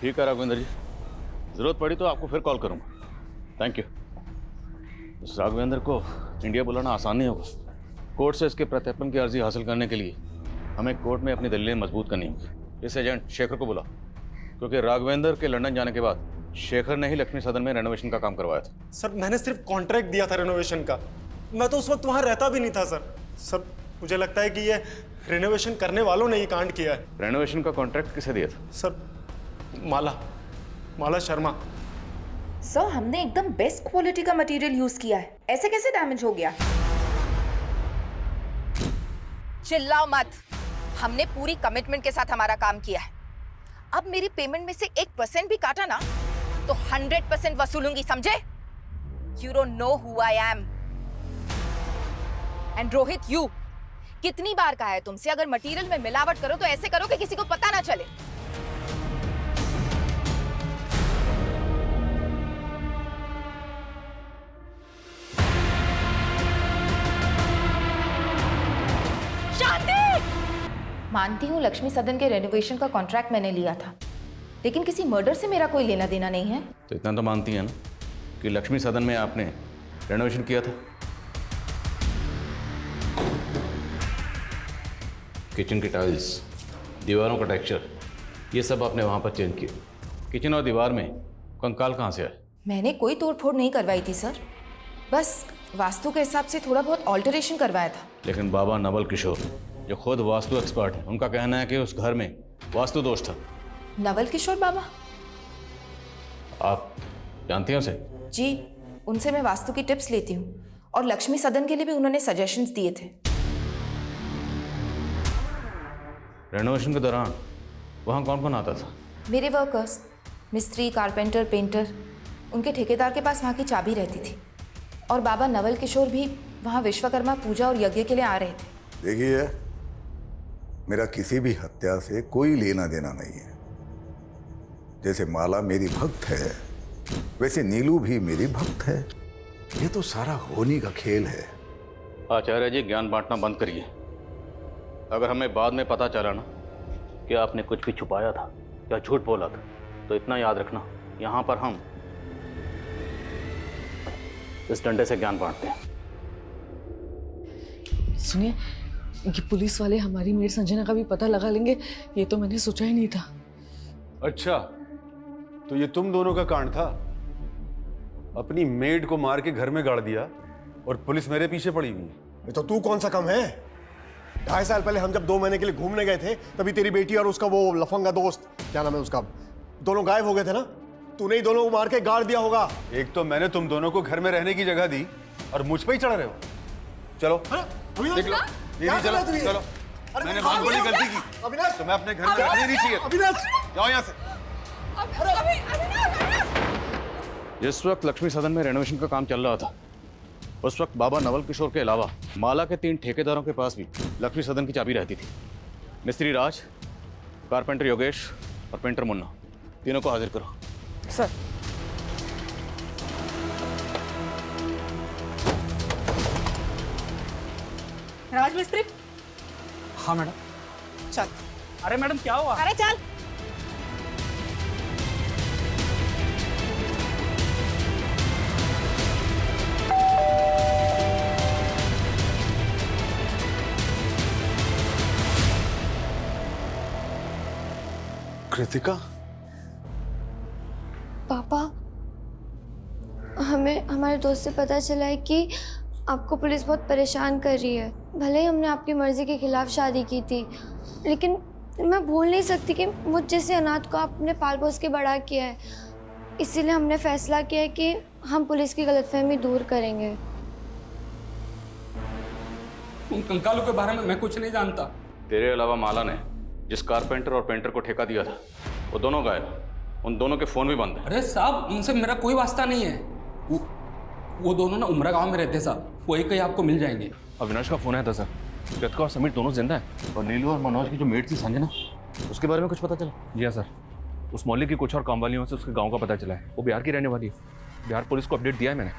ठीक है राघवेंद्र जी, जरूरत पड़ी तो आपको फिर कॉल करूंगा। Thank you. इस राघवेंद्र को इंडिया बुलाना आसान नहीं होगा। कोर्ट से इसके प्रत्यर्पण की अर्जी हासिल करने के लिए हमें कोर्ट में अपनी दलीलें मजबूत करनी होगी। इस एजेंट शेखर को बुला, क्योंकि राघवेंद्र के लंदन जाने के बाद शेखर ने ही लक्ष्मी सदन में रेनोवेशन का काम करवाया था। सर मैंने सिर्फ कॉन्ट्रैक्ट दिया था रेनोवेशन का, मैं तो उस वक्त वहाँ रहता भी नहीं था सर। सर मुझे लगता है कि ये रेनोवेशन करने वालों ने ये कांड किया है। रेनोवेशन का कॉन्ट्रैक्ट किसे दिया था? सर माला शर्मा। सर हमने एकदम बेस्ट क्वालिटी का मटेरियल यूज किया है, ऐसे कैसे डैमेज हो गया? चिल्लाओ मत, हमने पूरी कमिटमेंट के साथ हमारा काम किया है। अब मेरी पेमेंट में से 1% भी काटा ना तो 100% वसूलूंगी, समझे? You don't know who I am. And Rohit, you कितनी बार कहा है तुमसे, अगर मटेरियल में मिलावट करो तो ऐसे करो कि किसी को पता ना चले। मानती हूँ लक्ष्मी सदन के रेनोवेशन का कॉन्ट्रैक्ट मैंने लिया था, लेकिन किसी मर्डर से मेरा कोई लेना देना नहीं है। तो इतना तो मानती है ना कि लक्ष्मी सदन में आपने रेनोवेशन किया था? किचन की टाइल्स, दीवारों का टेक्सचर, ये सब आपने वहाँ पर चेंज किया। किचन और दीवार में कंकाल कहाँ से आए? मैंने कोई तोड़फोड़ नहीं करवाई थी सर, बस वास्तु के हिसाब से थोड़ा बहुत ऑल्टरेशन करवाया था। लेकिन बाबा नवल किशोर जो खुद वास्तु एक्सपर्ट हैं, उनका कहना है कि उस घर में वास्तु दोष था। नवल किशोर बाबा? आप जानती हैं उसे? जी, उनसे मैं वास्तु की टिप्स लेती हूँ और लक्ष्मी सदन के लिए भी उन्होंने सजेशंस दिए थे। रेनोवेशन के दौरान वहाँ कौन कौन आता था? मेरे वर्कर्स, मिस्त्री, कारपेंटर, पेंटर, उनके ठेकेदार के पास वहाँ की चाबी रहती थी। और बाबा नवल किशोर भी वहाँ विश्वकर्मा पूजा और यज्ञ के लिए आ रहे थे। देखिए, मेरा किसी भी हत्या से कोई लेना देना नहीं है। जैसे माला मेरी भक्त है, वैसे नीलू भी मेरी भक्त है। ये तो सारा होनी का खेल है। आचार्य जी, ज्ञान बांटना बंद करिए। अगर हमें बाद में पता चला ना कि आपने कुछ भी छुपाया था या झूठ बोला था, तो इतना याद रखना, यहाँ पर हम इस डंडे से ज्ञान बांटते हैं। सुनिए, ये पुलिस वाले हमारी मेड संजना का भी पता लगा लेंगे, ये तो मैंने सोचा ही नहीं था। अच्छा, तो ये तुम दोनों का कांड था? अपनी मेड को मार के घर में गाड़ दिया और पुलिस मेरे पीछे पड़ी हुई है। तो तू कौन सा कम है? 2.5 साल पहले हम जब 2 महीने के लिए घूमने गए थे, तभी तेरी बेटी और उसका वो लफंगा दोस्त, क्या नाम है उसका, दोनों गायब हो गए थे ना। तूने ही दोनों को मार के गाड़ दिया होगा। एक तो मैंने तुम दोनों को घर में रहने की जगह दी और मुझ पे ही चढ़ रहे हो। चलो देख लो दीदी, चलो चलो। मैंने बहुत बड़ी गलती की, तो मैं अपने घर में रहने नहीं चाहिए। जाओ यहाँ से। जिस वक्त लक्ष्मी सदन में रेनोवेशन का काम चल रहा था, उस वक्त बाबा नवल किशोर के अलावा माला के 3 ठेकेदारों के पास भी लक्ष्मी सदन की चाबी रहती थी। मिस्त्री राज, कारपेंटर योगेश और पेंटर मुन्ना, तीनों को हाजिर करो। सर। राज मिस्त्री। हाँ मैडम। चल। अरे मैडम क्या हुआ? अरे चल। कृतिका, पापा, हमें हमारे दोस्त से पता चला है कि आपको पुलिस बहुत परेशान कर रही है। भले ही हमने आपकी मर्जी के खिलाफ शादी की थी, लेकिन मैं भूल नहीं सकती कि मुझ जैसे अनाथ को आपने पाल पोस के बड़ा किया है। इसीलिए हमने फैसला किया है कि हम पुलिस की गलतफहमी दूर करेंगे। उन कंकालों के बारे में मैं कुछ नहीं जानता। तेरे अलावा माला ने जिस कारपेंटर और पेंटर को ठेका दिया था, वो दोनों गायब। उन दोनों के फोन भी बंद हैं। अरे साहब, उनसे मेरा कोई वास्ता नहीं है। वो दोनों ना उमरा गांव में रहते साहब, वही कहीं आपको मिल जाएंगे। अविनाश का फोन आया था सर। कृतिका और समीर दोनों जिंदा है। और नीलू और मनोज की जो मेट थी संजना, उसके बारे में कुछ पता चला? जी हाँ सर, उस मोहल्ले की कुछ और काम वालियों से उसके गाँव का पता चला है। वो बिहार की रहने वाली है। बिहार पुलिस को अपडेट दिया है मैंने।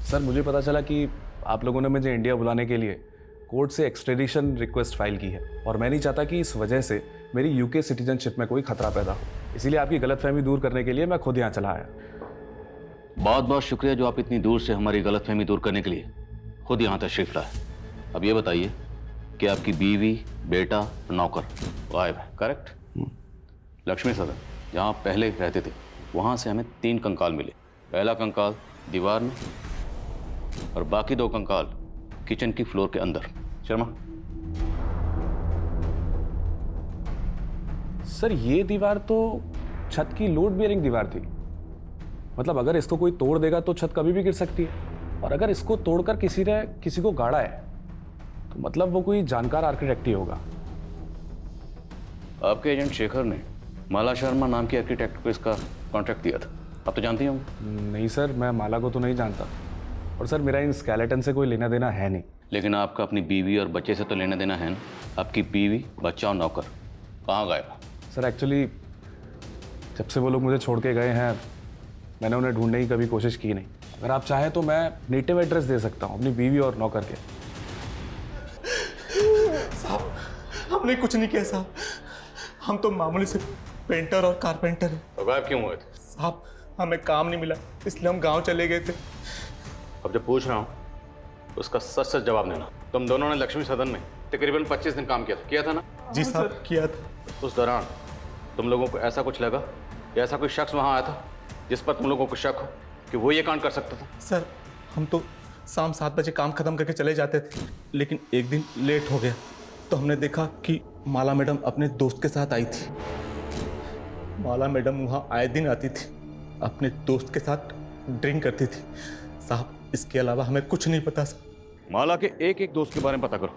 सर, मुझे पता चला कि आप लोगों ने मुझे इंडिया बुलाने के लिए कोर्ट से एक्सट्रेडिशन रिक्वेस्ट फाइल की है, और मैं नहीं चाहता कि इस वजह से मेरी यूके सिटीजनशिप में कोई खतरा पैदा हो। इसीलिए आपकी गलतफहमी दूर करने के लिए मैं खुद यहाँ चला आया। बहुत बहुत शुक्रिया जो आप इतनी दूर से हमारी गलतफहमी दूर करने के लिए खुद यहाँ तशरीफ लाए। अब ये बताइए कि आपकी बीवी, बेटा, नौकर गायब है, करेक्ट? लक्ष्मी सदन जहाँ पहले रहते थे, वहाँ से हमें 3 कंकाल मिले। पहला कंकाल दीवार में और बाकी 2 कंकाल किचन की फ्लोर के अंदर। शर्मा। सर, ये दीवार तो छत की लोड बेयरिंग दीवार थी। मतलब अगर इसको कोई तोड़ देगा तो छत कभी भी गिर सकती है, और अगर इसको तोड़कर किसी ने किसी को गाड़ा है तो मतलब वो कोई जानकार आर्किटेक्ट ही होगा। आपके एजेंट शेखर ने माला शर्मा नाम के आर्किटेक्ट को इसका कॉन्ट्रैक्ट दिया था, आप तो जानते होंगे। नहीं सर, मैं माला को तो नहीं जानता, और सर मेरा इन स्केलेटन से कोई लेना देना है नहीं। लेकिन आपका अपनी बीवी और बच्चे से तो लेना देना है ना? आपकी बीवी, बच्चा और नौकर कहाँ गए? सर एक्चुअली जब से वो लोग मुझे छोड़ के गए हैं, मैंने उन्हें ढूंढने की कभी कोशिश की नहीं। अगर आप चाहें तो मैं नेटिव एड्रेस दे सकता हूँ अपनी बीवी और नौकर के। साहब, हमने कुछ नहीं किया साहब, हम तो मामूली से पेंटर और कारपेंटर हैं। तो गायब क्यों हुए थे? साहब, हमें काम नहीं मिला, इसलिए हम गांव चले गए थे। अब जब पूछ रहा हूँ उसका सच सच जवाब देना। तुम दोनों ने लक्ष्मी सदन में तकरीबन 25 दिन काम किया था ना? जी साहब, किया था। उस दौरान तुम लोगों को ऐसा कुछ लगा या ऐसा कोई शख्स वहाँ आया था जिस पर तुम लोगों को शक हो कि वो ये कांड कर सकता था? सर, हम तो शाम 7 बजे काम खत्म करके चले जाते थे, लेकिन एक दिन लेट हो गया तो हमने देखा कि माला मैडम अपने दोस्त के साथ आई थी। माला मैडम वहाँ आए दिन आती थी, अपने दोस्त के साथ ड्रिंक करती थी। साहब इसके अलावा हमें कुछ नहीं पता साहब। माला के एक एक दोस्त के बारे में पता करो,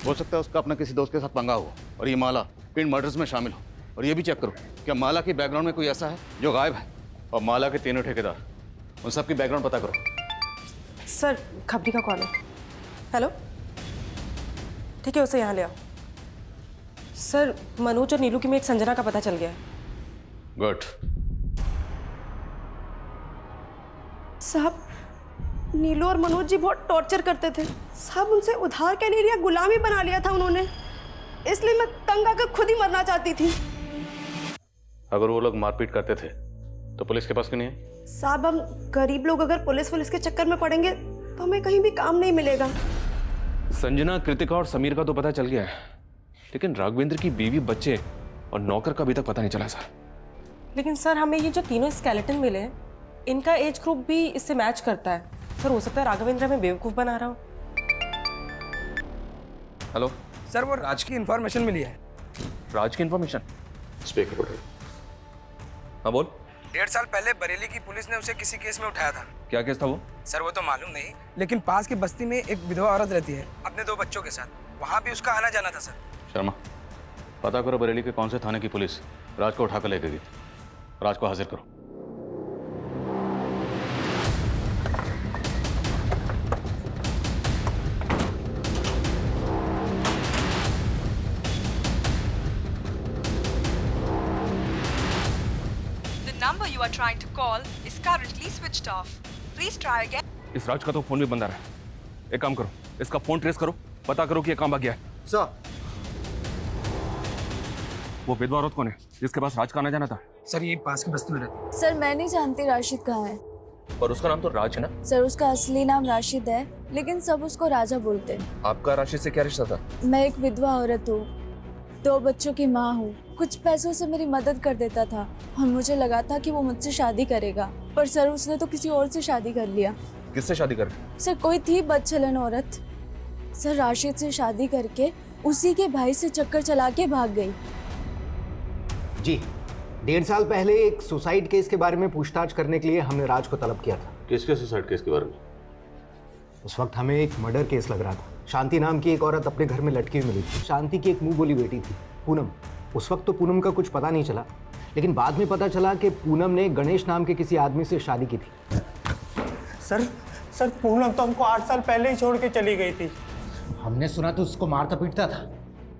हो सकता है उसका अपना किसी दोस्त के साथ पंगा हो और ये माला इन मर्डर्स में शामिल हो। और ये भी चेक करो क्या माला के बैकग्राउंड में कोई ऐसा है जो गायब है, और माला के तीनों ठेकेदार, उन सब की बैकग्राउंड पता करो। सर खबरी का कॉल है। हेलो, ठीक है उसे यहाँ ले आओ। सर मनोज और नीलू की मेट संजना का पता चल गया है। गुड। साहब नीलू और मनोज जी बहुत टॉर्चर करते थे साहब, उनसे उधार क्या नहीं लिया, गुलामी बना लिया था उन्होंने, इसलिए मैं तंग आकर खुद ही मरना चाहती थी। अगर वो लोग मारपीट करते थे तो पुलिस के पास क्यों नहीं है? साहब हम गरीब लोग अगर पुलिस के चक्कर में पड़ेंगे तो हमें कहीं भी काम नहीं मिलेगा। संजना, कृतिका और समीर का तो पता चल गया है, लेकिन राघवेंद्र की बीवी, बच्चे और नौकर का अभी तक पता नहीं चला सर। लेकिन सर हमें ये जो तीनों स्केलेटन मिले हैं, इनका एज ग्रुप भी इससे मैच करता है। सर हो सकता है राघवेंद्र हमें बेवकूफ़ बना रहा हो। हेलो सर, वो राज की इंफॉर्मेशन मिली है। राज की इंफॉर्मेशन? स्पीकर बोलो। हाँ बोल। 1.5 साल पहले बरेली की पुलिस ने उसे किसी केस में उठाया था। क्या केस था वो? सर वो तो मालूम नहीं, लेकिन पास की बस्ती में एक विधवा औरत रहती है अपने 2 बच्चों के साथ, वहाँ भी उसका आना जाना था सर। शर्मा, पता करो बरेली के कौन से थाने की पुलिस राज को उठाकर ले गई। राज को हाजिर करो। number you are trying to call is currently switched off. Please try again. इस राज का तो फोन भी बंद आ रहा है। एक काम करो, इसका फोन ट्रेस करो, पता करो कि ये काम आ गया है। सर, वो विधवा औरत कौन है जिसके पास राज का आना जाना था? सर ये पास की बस्ती में रहती है। सर मैं नहीं जानती राशिद कहाँ है। और उसका नाम तो राज है ना? सर उसका असली नाम राशिद है, लेकिन सब उसको राजा बोलते हैं। आपका राशिद से क्या रिश्ता था? मैं एक विधवा औरत हूँ, 2 बच्चों की माँ हूँ। कुछ पैसों से मेरी मदद कर देता था और मुझे लगा था कि वो मुझसे शादी करेगा, पर सर उसने तो किसी और से शादी कर लिया। किससे शादी कर? सर कोई थी बदचलन औरत। सर राशिद से शादी करके उसी के भाई से चक्कर चला के भाग गई। जी, 1.5 साल पहले एक सुसाइड केस के बारे में पूछताछ करने के लिए हमने राज को तलब किया था। किसके सुसाइड केस के बारे में? उस वक्त हमें एक मर्डर केस लग रहा था। शांति नाम की एक औरत अपने घर में लटकी हुई मिली थी। शांति की एक मुंह बोली बेटी थी, पूनम। उस वक्त तो पूनम का कुछ पता नहीं चला, लेकिन बाद में पता चला कि पूनम ने गणेश नाम के किसी आदमी से शादी की थी। सर पूनम तो हमको 8 साल पहले ही छोड़ के चली गई थी। हमने सुना तो उसको मारता पीटता था।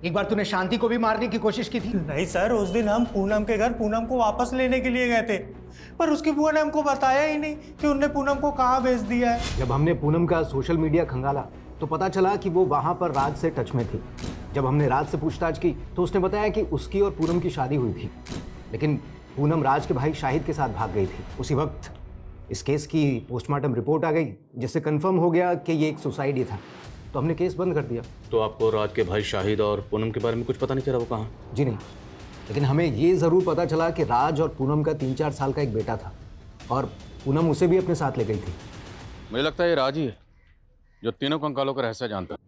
एक बार तूने शांति को भी मारने की कोशिश की थी। नहीं सर, उस दिन हम पूनम के घर पूनम को वापस लेने के लिए गए थे, पर उसकी बुआ ने हमको बताया ही नहीं कि उनने पूनम को कहाँ भेज दिया है। जब हमने पूनम का सोशल मीडिया खंगाला तो पता चला कि वो वहाँ पर राज से टच में थी। जब हमने राज से पूछताछ की तो उसने बताया कि उसकी और पूनम की शादी हुई थी, लेकिन पूनम राज के भाई शाहिद के साथ भाग गई थी। उसी वक्त इस केस की पोस्टमार्टम रिपोर्ट आ गई, जिससे कंफर्म हो गया कि ये एक सुसाइड ही था, तो हमने केस बंद कर दिया। तो आपको राज के भाई शाहिद और पूनम के बारे में कुछ पता नहीं चला वो कहाँ? जी नहीं, लेकिन हमें ये ज़रूर पता चला कि राज और पूनम का 3-4 साल का एक बेटा था और पूनम उसे भी अपने साथ ले गई थी। मुझे लगता है ये राज ही है जो तीनों कंकालों का रहस्य जानता है।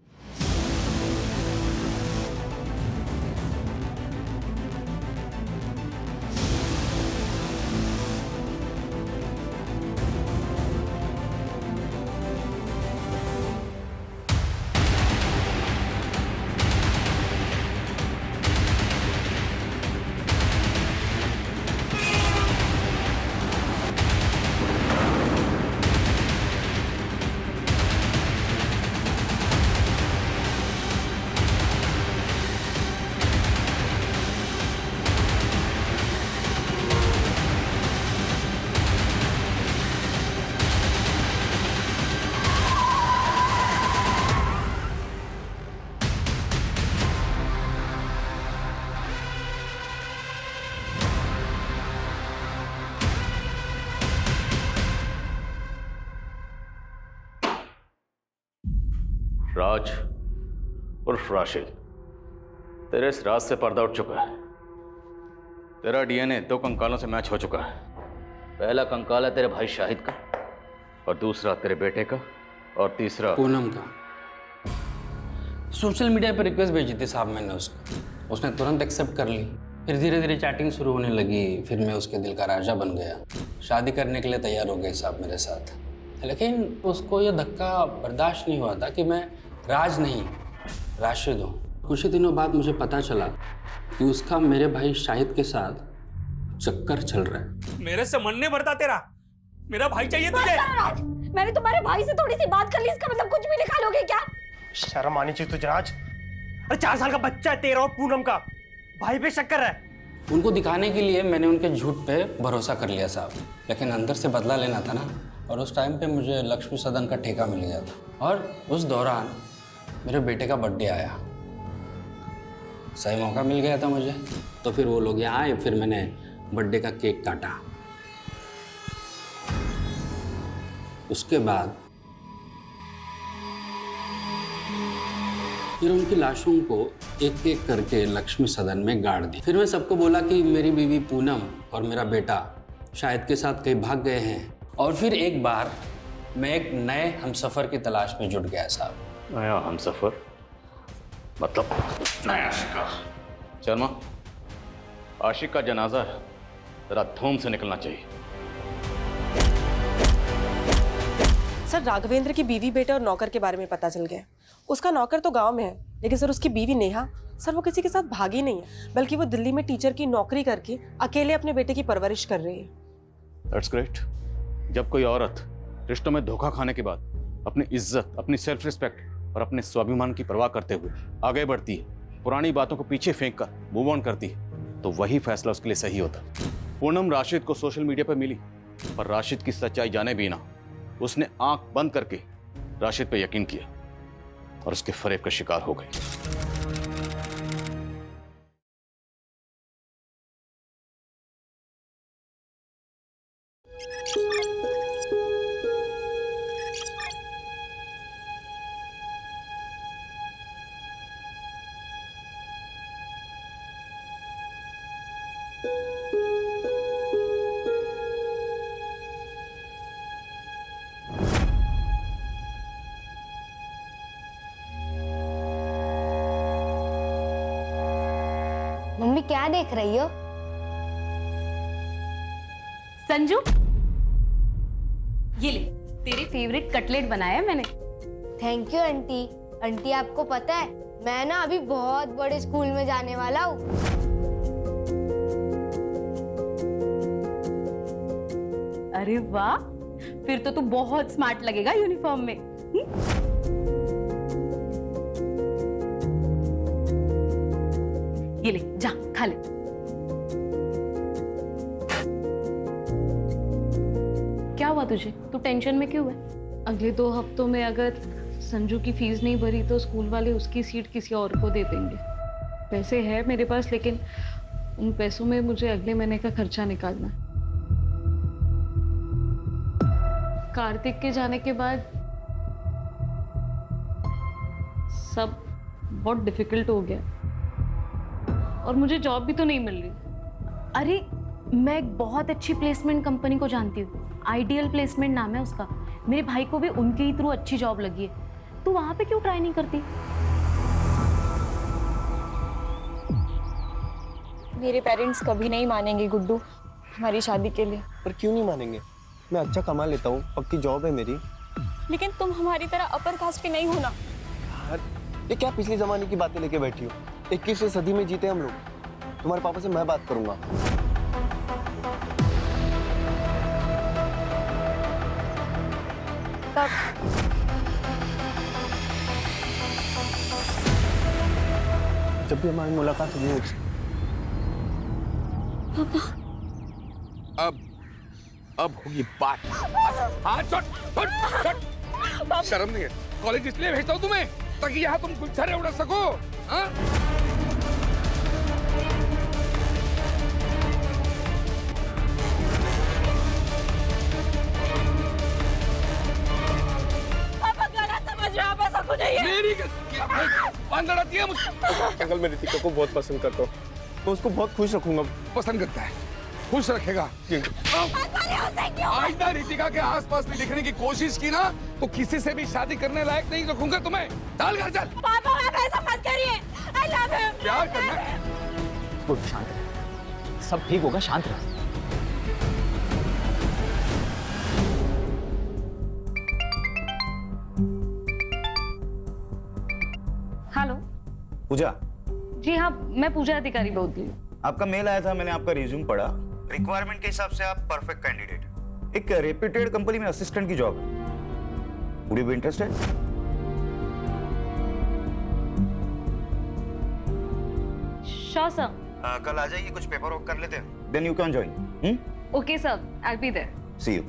राज उर्फ राशिद, तेरे इस राज से पर्दा उठ चुका है। तेरा डीएनए 2 कंकालों से मैच हो चुका है। पहला कंकाल है तेरे भाई शाहिद का, और दूसरा तेरे बेटे का, और तीसरा पूनम का। सोशल मीडिया पर रिक्वेस्ट भेजी थी साहब मैंने उसको, उसने तुरंत एक्सेप्ट कर ली। फिर धीरे धीरे चैटिंग शुरू होने लगी, फिर मैं उसके दिल का राजा बन गया। शादी करने के लिए तैयार हो गए साहब मेरे साथ। लेकिन उसको ये धक्का बर्दाश्त नहीं हुआ था कि मैं राज नहीं राशिद हूँ। कुछ ही दिनों बाद मुझे पता चला कि उसका मेरे भाई शाहिद के साथ चक्कर चल रहा है। मेरे से मन नहीं भरता तेरा, मेरा भाई चाहिए तुझे। मैंने तुम्हारे भाई से थोड़ी सी बात कर ली, इसका मतलब कुछ भी निकालोगे क्या? शर्म आनी चाहिए तुझे राज। अरे 4 साल का बच्चा है तेरा और पूनम का, भाई पे शक कर रहा है। उनको दिखाने के लिए मैंने उनके झूठ पे भरोसा कर लिया साहब, लेकिन अंदर से बदला लेना था ना। और उस टाइम पे मुझे लक्ष्मी सदन का ठेका मिल गया था और उस दौरान मेरे बेटे का बर्थडे आया। सही मौका मिल गया था मुझे, तो फिर वो लोग यहाँ आए, फिर मैंने बर्थडे का केक काटा। उसके बाद फिर उनकी लाशों को एक एक करके लक्ष्मी सदन में गाड़ दी। फिर मैं सबको बोला कि मेरी बीवी पूनम और मेरा बेटा शाहिद के साथ कहीं भाग गए हैं। और फिर एक बार मैं एक नए हमसफ़र की तलाश में जुट गया साहब। नया हमसफ़र मतलब नया शिकार। शर्मा, आशिक का जनाजा है, जरा धूम से निकलना चाहिए। सर, राघवेंद्र की बीवी, बेटे और नौकर के बारे में पता चल गया। उसका नौकर तो गांव में है, लेकिन सर उसकी बीवी नेहा, सर वो किसी के साथ भागी नहीं है, बल्कि वो दिल्ली में टीचर की नौकरी करके अकेले अपने बेटे की परवरिश कर रही है। That's great. जब कोई औरत रिश्तों में धोखा खाने के बाद अपनी इज्जत, अपनी सेल्फ रिस्पेक्ट और अपने स्वाभिमान की परवाह करते हुए आगे बढ़ती है, पुरानी बातों को पीछे फेंक कर मूव ऑन करती है, तो वही फैसला उसके लिए सही होता। पूनम राशिद को सोशल मीडिया पर मिली, पर राशिद की सच्चाई जाने बिना उसने आंख बंद करके राशिद पे यकीन किया और उसके फरेब का शिकार हो गई। मम्मी क्या देख रही हो? संजू, ये ले, तेरे फेवरेट कटलेट बनाया मैंने। Thank you aunty. आंटी आपको पता है मैं ना अभी बहुत बड़े स्कूल में जाने वाला हूँ। अरे वाह, फिर तो तू बहुत स्मार्ट लगेगा यूनिफॉर्म में। ये ले, जा खा ले। क्या हुआ तुझे? तू टेंशन में क्यों है? अगले 2 हफ्तों में अगर संजू की फीस नहीं भरी तो स्कूल वाले उसकी सीट किसी और को दे देंगे। पैसे है मेरे पास, लेकिन उन पैसों में मुझे अगले महीने का खर्चा निकालना है। कार्तिक के जाने के बाद सब बहुत डिफिकल्ट हो गया और मुझे जॉब भी तो नहीं मिल रही। अरे मैं एक बहुत अच्छी प्लेसमेंट कंपनी को जानती हूँ, आइडियल प्लेसमेंट नाम है उसका। मेरे भाई को भी उनके ही थ्रू अच्छी जॉब लगी है। तू वहां पे क्यों ट्राई नहीं करती? मेरे पेरेंट्स कभी नहीं मानेंगे गुड्डू हमारी शादी के लिए। पर क्यों नहीं मानेंगे? मैं अच्छा कमा लेता हूँ, पक्की जॉब है मेरी। लेकिन तुम हमारी तरह अपर कास्ट के नहीं होना। यार ये क्या पिछले जमाने की बातें लेके बैठी हो? 21वीं सदी में जीते हम लोग। तुम्हारे पापा से मैं बात करूंगा। जब भी हमारी मुलाकात हुई है। अब होगी बात। हाँ, शर्म नहीं है? कॉलेज इसलिए भेजता हूँ तुम्हें ताकि यहाँ तुम गुलछरे उड़ा सको। हाँ? मेरी लड़ाती है मुझसे। अंकल मैं रितिका को बहुत पसंद करता हूँ, मैं उसको बहुत खुश रखूंगा। पसंद करता है, खुश रखेगा। आज ना रितिका के आसपास भी दिखने की कोशिश की ना तो किसी से भी शादी करने लायक नहीं रखूंगा तुम्हें। चल घर चल। पापा आप ऐसा मत करिए। I love him। प्यार करना। वो शांत रहे, सब ठीक होगा, शांत रह। हेलो। पूजा, जी हाँ, मैं पूजा अधिकारी बोल रही हूँ। आपका मेल आया था, मैंने आपका रिज्यूम पढ़ा। रिक्वायरमेंट के हिसाब से आप परफेक्ट कैंडिडेट। एक रेप्यूटेड कंपनी में असिस्टेंट की जॉब है। Would you be interested? Sure sir. कल आ जाइए, कुछ पेपर वर्क कर लेते हैं, then you can join. Okay sir, I will be there. See you.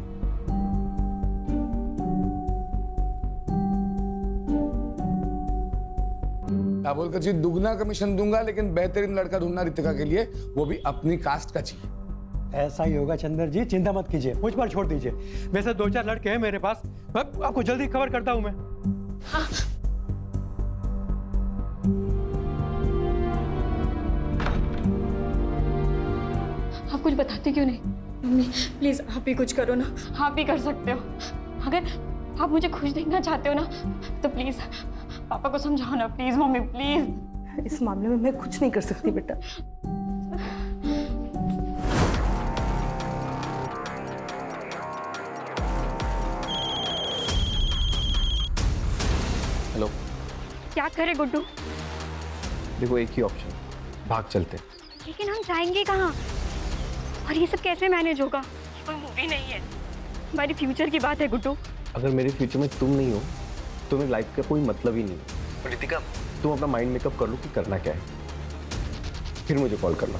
बोल कर दुगना कमीशन दूंगा, लेकिन बेहतरीन लड़का ढूंढना रितिका के लिए, वो भी अपनी कास्ट का चाहिए। ऐसा ही होगा चंदर जी, चिंता मत कीजिए, मुझ पर छोड़ दीजिए। वैसे 2-4 लड़के हैं मेरे पास, आपको जल्दी खबर करता हूं मैं। हाँ। आप कुछ बताते क्यों नहीं? मम्मी प्लीज आप भी कुछ करो ना। आप भी कर सकते हो। अगर आप मुझे खुश देखना चाहते हो ना, तो प्लीज पापा को समझाओ ना, प्लीज मम्मी प्लीज। इस मामले में मैं कुछ नहीं कर सकती बेटा। हेलो। क्या करे गुड्डू? देखो एक ही ऑप्शन, भाग चलते। लेकिन हम जाएंगे कहाँ? और ये सब कैसे मैनेज होगा? कोई मूवी नहीं है, हमारी फ्यूचर की बात है गुड्डू। अगर मेरे फ्यूचर में तुम नहीं हो तो मेरी लाइफ का कोई मतलब ही नहीं है। रितिका, तुम अपना माइंड मेकअप कर लो कि करना क्या है, फिर मुझे कॉल करना।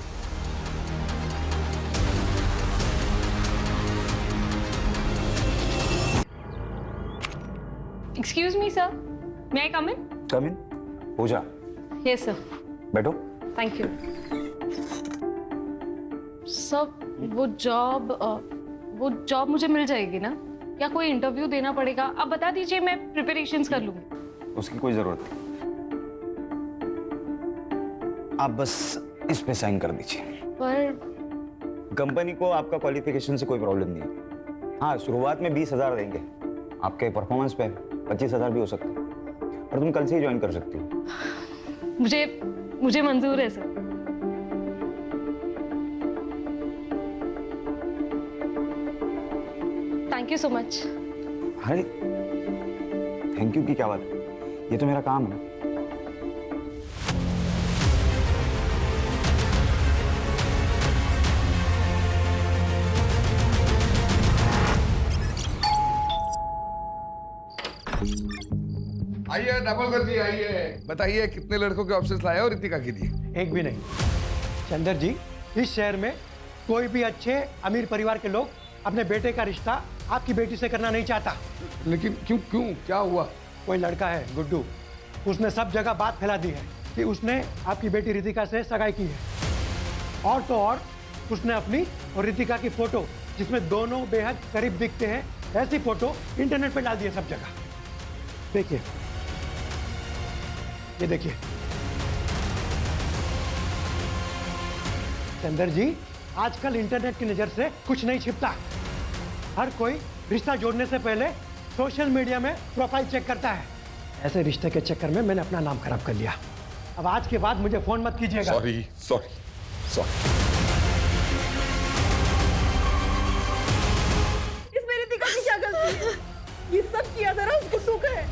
Excuse me sir, may I come in? Come in. Pooja. Yes sir. बैठो। Thank you sir. वो जॉब मुझे मिल जाएगी ना, या कोई इंटरव्यू देना पड़ेगा? आप बता दीजिए, मैं प्रिपरेशंस कर लूंगी। उसकी कोई जरूरत नहीं, आप बस इस पे साइन कर दीजिए। पर कंपनी को आपका क्वालिफिकेशन से कोई प्रॉब्लम नहीं है। हाँ, शुरुआत में 20,000 देंगे, आपके परफॉर्मेंस पे 25,000 भी हो सकता है, और तुम कल से ही ज्वाइन कर सकती हो। मुझे मंजूर है sir. Thank you so much. अरे थैंक यू की क्या बात है, ये तो मेरा काम है ना। आइए डबल कर दिए, आइए बताइए कितने लड़कों के ऑप्शंस लाए हो रितिका के लिए? एक भी नहीं। चंदर जी, इस शहर में कोई भी अच्छे अमीर परिवार के लोग अपने बेटे का रिश्ता आपकी बेटी से करना नहीं चाहता। लेकिन क्यों क्यों क्या हुआ? कोई लड़का है गुड्डू, उसने सब जगह बात फैला दी है कि उसने आपकी बेटी रितिका से सगाई की है। और तो और उसने अपनी और रितिका की फोटो, जिसमें दोनों बेहद करीब दिखते हैं, ऐसी फोटो इंटरनेट पे डाल दी है सब जगह। देखिए, ये देखिए। चंदर जी, आजकल इंटरनेट की नजर से कुछ नहीं छिपता। हर कोई रिश्ता जोड़ने से पहले सोशल मीडिया में प्रोफाइल चेक करता है। ऐसे रिश्ते के चक्कर में मैंने अपना नाम खराब कर लिया। अब आज के बाद मुझे फोन मत कीजिएगा। Sorry sorry sorry. इसमें रितिका की क्या गलती है? ये सब किया जरा उस गुड्डू का है।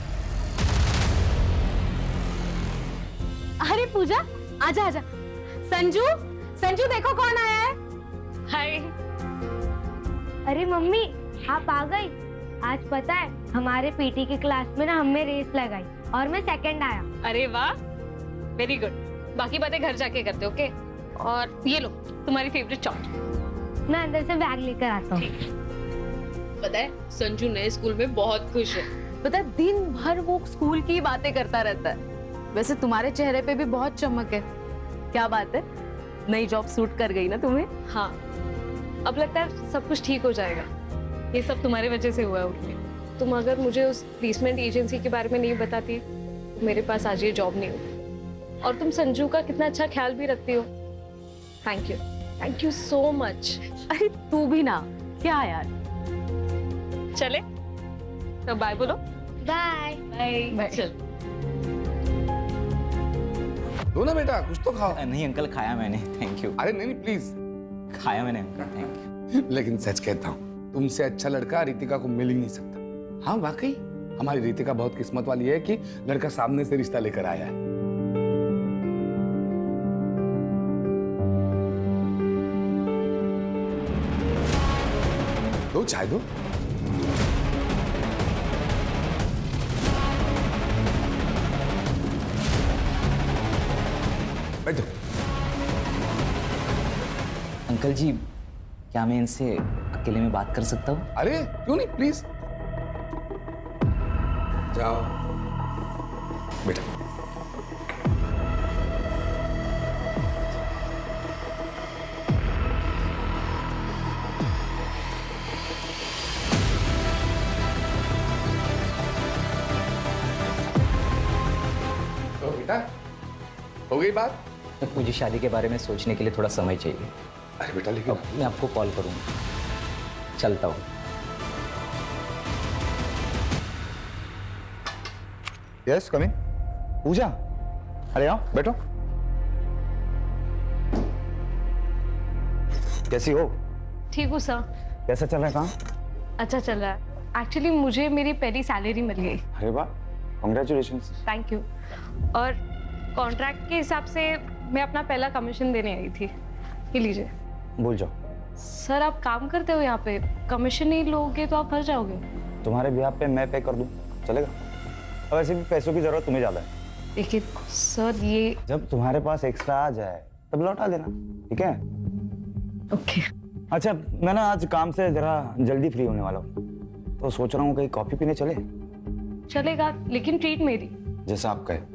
अरे पूजा, आजा आजा। संजू, संजू देखो कौन आया है। हाय। अरे मम्मी, आप आ गई। आज पता है, हमारे पीटी की क्लास में ना हमने रेस लगाई और मैं सेकंड आया। अरे वाह, वेरी गुड। बाकी बातें घर जाके करते, ओके? और ये लो तुम्हारी फेवरेट चॉकलेट। मैं अंदर से बैग लेकर आता हूँ। पता है, संजू नए स्कूल में बहुत खुश है। पता है, दिन भर वो स्कूल की बातें करता रहता है। वैसे तुम्हारे चेहरे पे भी बहुत चमक है। क्या बात है, नई जॉब सूट कर गई ना तुम्हें? हाँ, अब लगता है सब कुछ ठीक हो जाएगा। ये सब तुम्हारे वजह से हुआ है उर्मी। तुम अगर मुझे उस प्लेसमेंट एजेंसी के बारे में नहीं बताती, तो मेरे पास आज ये जॉब नहीं होती। और तुम संजू का कितना अच्छा ख्याल भी रखती हो। Thank you so much. अरे तू भी ना, क्या यार। चले तो बाय बोलो। Bye bye. चल दो ना बेटा, कुछ तो खाओ। नहीं अंकल, खाया मैंने, थैंक यू। अरे नहीं प्लीज, खाया मैंने अंकल, थैंक यू। लेकिन सच कहता हूँ, तुमसे अच्छा लड़का रितिका को मिल ही नहीं सकता। हाँ वाकई हमारी रितिका बहुत किस्मत वाली है कि लड़का सामने से रिश्ता लेकर आया है। दो चाय दो। बैठो। अंकल जी, क्या मैं इनसे अकेले में बात कर सकता हूँ? अरे क्यों नहीं, प्लीज जाओ बेटा। तो बेटा हो गई बात? मुझे शादी के बारे में सोचने के लिए थोड़ा समय चाहिए। अरे बेटा लेकिन मैं आपको कॉल करूँगा, चलता हूँ। Yes coming. पूजा, अरे आओ बैठो। कैसी हो? ठीक हूँ सर। कैसा चल रहा है काम? अच्छा चल रहा है। एक्चुअली मुझे मेरी पहली सैलरी मिल गई। अरे वाह, कॉन्ग्रेचुलेशंस। Thank you. और कॉन्ट्रैक्ट के हिसाब से मैं अपना पहला कमीशन देने आई थी। ये लीजिए। भूल जाओ। सर आप काम करते हो यहाँ पे, कमीशन नहीं लोगे तो आप फंस जाओगे। तुम्हारे ब्याह पे मैं पे कर दूं, चलेगा? और वैसे भी पैसों की जरूरत तुम्हें ज्यादा है। लेकिन सर ये जब तुम्हारे पास एक्स्ट्रा आ जाए तब लौटा देना, ठीक है? ओके। अच्छा, मैं ना आज काम से जरा जल्दी फ्री होने वाला हूँ, तो सोच रहा हूँ कहीं कॉफी पीने चले। चलेगा, लेकिन ट्रीट मेरी। जैसा आप कहे।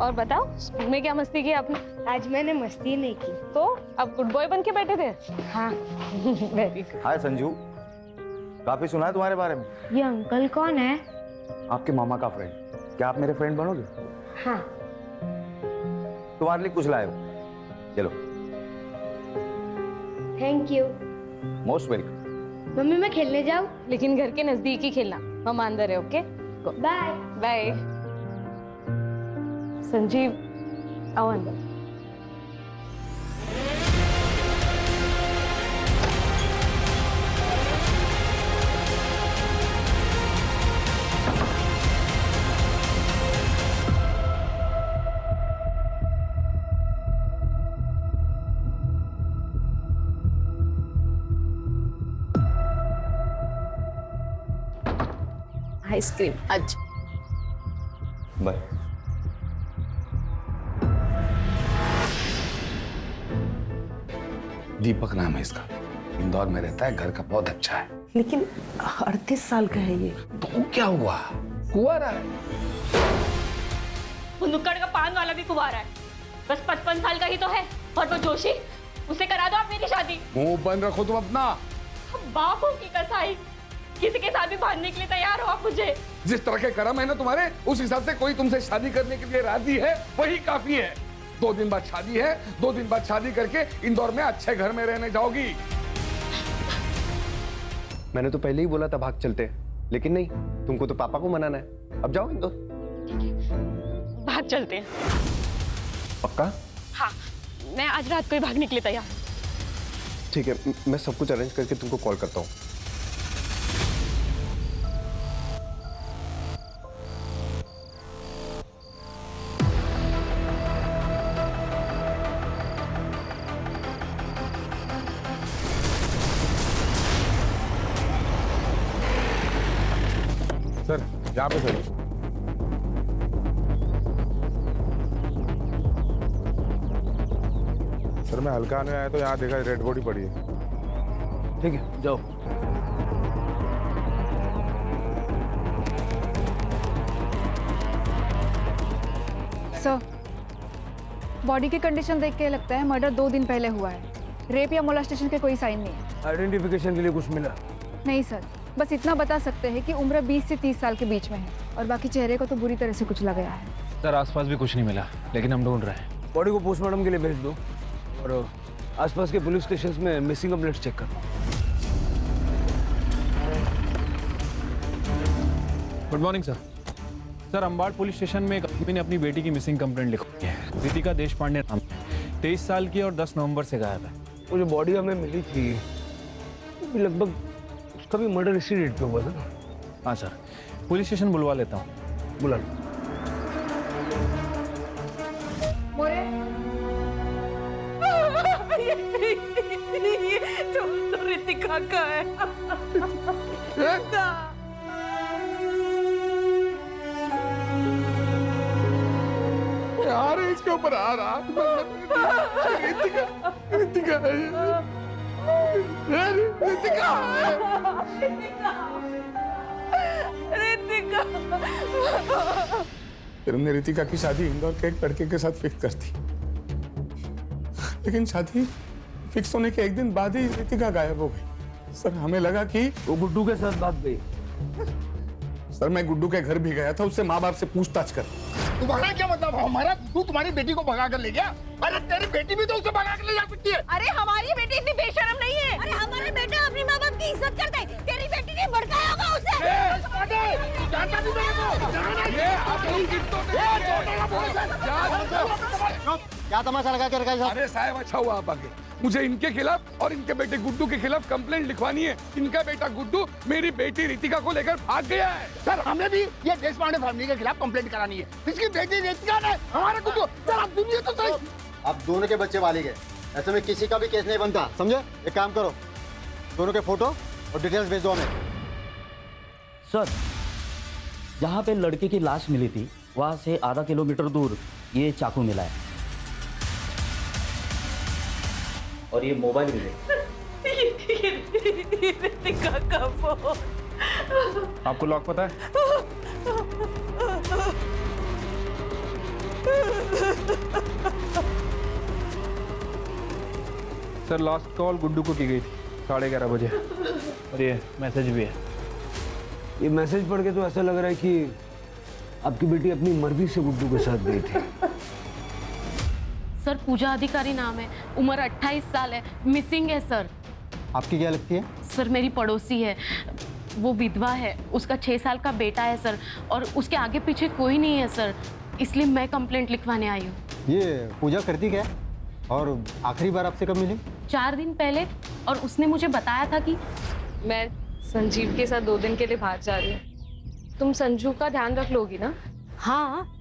और बताओ, स्कूल में क्या मस्ती की आपने? आज मैंने मस्ती नहीं की। तो अब गुड बॉय बन के बैठे थे? हाँ। Very good. हाय संजू, काफी सुना है तुम्हारे बारे में। ये अंकल कौन है? आपके मामा का फ्रेंड। क्या आप मेरे फ्रेंड बनोगे? हाँ। तुम्हारे लिए कुछ लाए हो, चलो। Thank you. Most welcome. Mummy मैं खेलने जाऊँ? लेकिन घर के नजदीक ही खेलना, मम्मा अंदर है। Okay, bye bye. संजीव आओ अंदर। आइसक्रीम आज। बाय। दीपक नाम है इसका, इंदौर में रहता है, घर का बहुत अच्छा है। लेकिन 38 साल का है ये। तो क्या हुआ, कुंवारा है। वो नुक्कड़ का पान वाला भी कुंवारा है, बस 55 साल का ही तो है। और वो जोशी, उसे करा दो आप मेरी शादी। मुंह बंद रखो तुम अपना। बापों की कसाई, किसी के साथ भी भागने के लिए तैयार हो आप मुझे। जिस तरह के कर्म है ना तुम्हारे, उस हिसाब से कोई तुमसे शादी करने के लिए राजी है वही काफी है। 2 दिन बाद शादी है, 2 दिन बाद शादी करके इंदौर में अच्छे घर में रहने जाओगी। मैंने तो पहले ही बोला था भाग चलते, लेकिन नहीं, तुमको तो पापा को मनाना है। अब जाओ इंदौर। भाग चलते हैं। पक्का? हाँ, मैं आज रात को ही भागने के लिए तैयार हूँ। ठीक है, मैं सब कुछ अरेंज करके तुमको कॉल करता हूँ। सर यहाँ पे सर। सर मैं हल्का आने आया तो यहाँ देखा रेड बॉडी पड़ी है। ठीक है, जाओ। सर, बॉडी की कंडीशन देख के लगता है मर्डर 2 दिन पहले हुआ है। रेप या मोलेस्टेशन के कोई साइन नहीं है। आइडेंटिफिकेशन के लिए कुछ मिला? नहीं सर, बस इतना बता सकते हैं कि उम्र 20 से 30 साल के बीच में है और बाकी चेहरे को तो बुरी तरह से कुचला गया है। सर आसपास भी कुछ नहीं मिला, लेकिन हम ढूंढ रहे हैं। बॉडी को पोस्टमार्टम के लिए भेज दो और आसपास के पुलिस स्टेशन में मिसिंग कंप्लेंट्स चेक करो। Good morning sir. Sir, Ambad police station में एक आदमी ने अपनी बेटी की मिसिंग कंप्लेंट लिखवाई है। रितिका देश पांडे नाम, 23 साल की और 10 नवंबर से गायब है। वो जो बॉडी हमें मिली थी लगभग उसका भी मर्डर इसी डेट पे हुआ था ना? हाँ सर, पुलिस स्टेशन बुलवा लेता हूँ। बुला ये तो रितिका का है। यार इसके ऊपर आ रहा रितिका, रितिका है ये। रितिका रितिका फिर हमने रितिका की शादी इंदौर के एक लड़के के साथ फिक्स कर दी, लेकिन शादी फिक्स होने के एक दिन बाद ही रितिका गायब हो गई। सर हमें लगा कि वो गुड्डू के साथ बात गई। सर मैं गुड्डू के घर भी गया था, उससे माँ बाप से पूछताछ कर। तुम्हारा क्या मतलब? हमारा गुड्डू तुम्हारी बेटी को भगा कर ले गया? अरे तेरी बेटी भी तो उसे भगा कर ले जा सकती है। अरे हमारी बेटी इतनी बेशर्म नहीं है। अरे हमारा बेटा अपनी माँ बाप की इज्जत करता है। तेरी बेटी ने भड़काया होगा उसे। क्या तमाशा लगा के रखा है? अरे साहब अच्छा हुआ आप आगे। मुझे इनके खिलाफ और इनके बेटे गुड्डू के खिलाफ कंप्लेंट लिखवानी है। इनका बेटा गुड्डू मेरी बेटी रितिका को लेकर भाग गया है। सर हमें भी ये देश पांडे फैमिली के खिलाफ कंप्लेंट करानी है। इसकी बेटी रितिका ने हमारा गुड्डू। सर आप सुनिए तो सही। अब दोनों के बच्चे वाले गए, ऐसे में किसी का भी केस नहीं बनता, समझे? एक काम करो, दोनों के फोटो और डिटेल्स भेज दो हमें। सर, जहाँ पे लड़के की लाश मिली थी वहाँ से आधा किलोमीटर दूर ये चाकू मिला है और ये मोबाइल मिले। रितिका का फोन। आपको लॉक पता है? सर, लास्ट कॉल गुड्डू को की गई थी 11:30 बजे और ये मैसेज भी है। ये मैसेज पढ़ के तो ऐसा लग रहा है कि आपकी बेटी अपनी मर्जी से गुड्डू के साथ गई थी। सर पूजा अधिकारी नाम है, उम्र 28 साल है, मिसिंग है सर। आपकी क्या लगती है? सर मेरी पड़ोसी है, वो विधवा है, उसका 6 साल का बेटा है सर, और उसके आगे पीछे कोई नहीं है सर, इसलिए मैं कंप्लेंट लिखवाने आई हूँ। ये पूजा करती क्या है? और आखिरी बार आपसे कब मिली? 4 दिन पहले, और उसने मुझे बताया था कि मैं संजीव के साथ 2 दिन के लिए बाहर जा रही हूँ। तुम संजू का ध्यान रख लोगी ना? हाँ,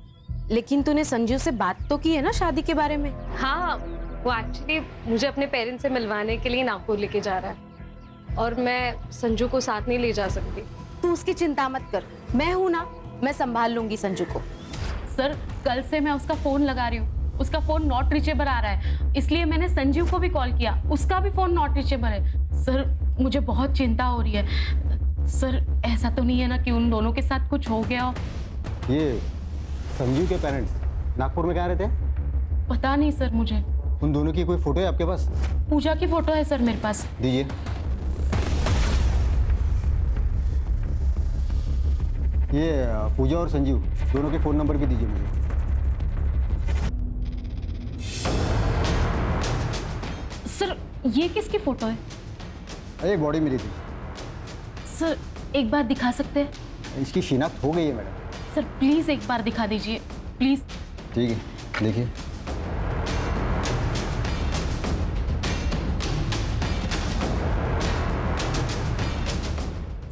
लेकिन तूने संजू से बात तो की है ना शादी के बारे में? हाँ, वो एक्चुअली मुझे अपने पेरेंट्स से मिलवाने के लिए नागपुर लेके जा रहा है और मैं संजू को साथ नहीं ले जा सकती। तू उसकी चिंता मत कर, मैं हूं ना, मैं संभाल लूंगी संजू को। सर कल से मैं उसका फोन लगा रही हूँ, उसका फोन नॉट रीचेबल आ रहा है, इसलिए मैंने संजीव को भी कॉल किया, उसका भी फोन नॉट रीचेबल है। सर मुझे बहुत चिंता हो रही है। सर ऐसा तो नहीं है ना कि उन दोनों के साथ कुछ हो गया हो? ये संजीव के पेरेंट्स नागपुर में कहाँ रहते हैं? पता नहीं सर मुझे। उन दोनों की कोई फोटो है आपके पास? पूजा की फोटो है सर मेरे पास। दीजिए। ये पूजा और संजीव दोनों के फोन नंबर भी दीजिए मुझे। सर ये किसकी फोटो है? अरे बॉडी मिली थी। सर एक बार दिखा सकते हैं? इसकी शिनाख्त हो गई है मैडम। सर प्लीज एक बार दिखा दीजिए प्लीज। ठीक है, देखिए।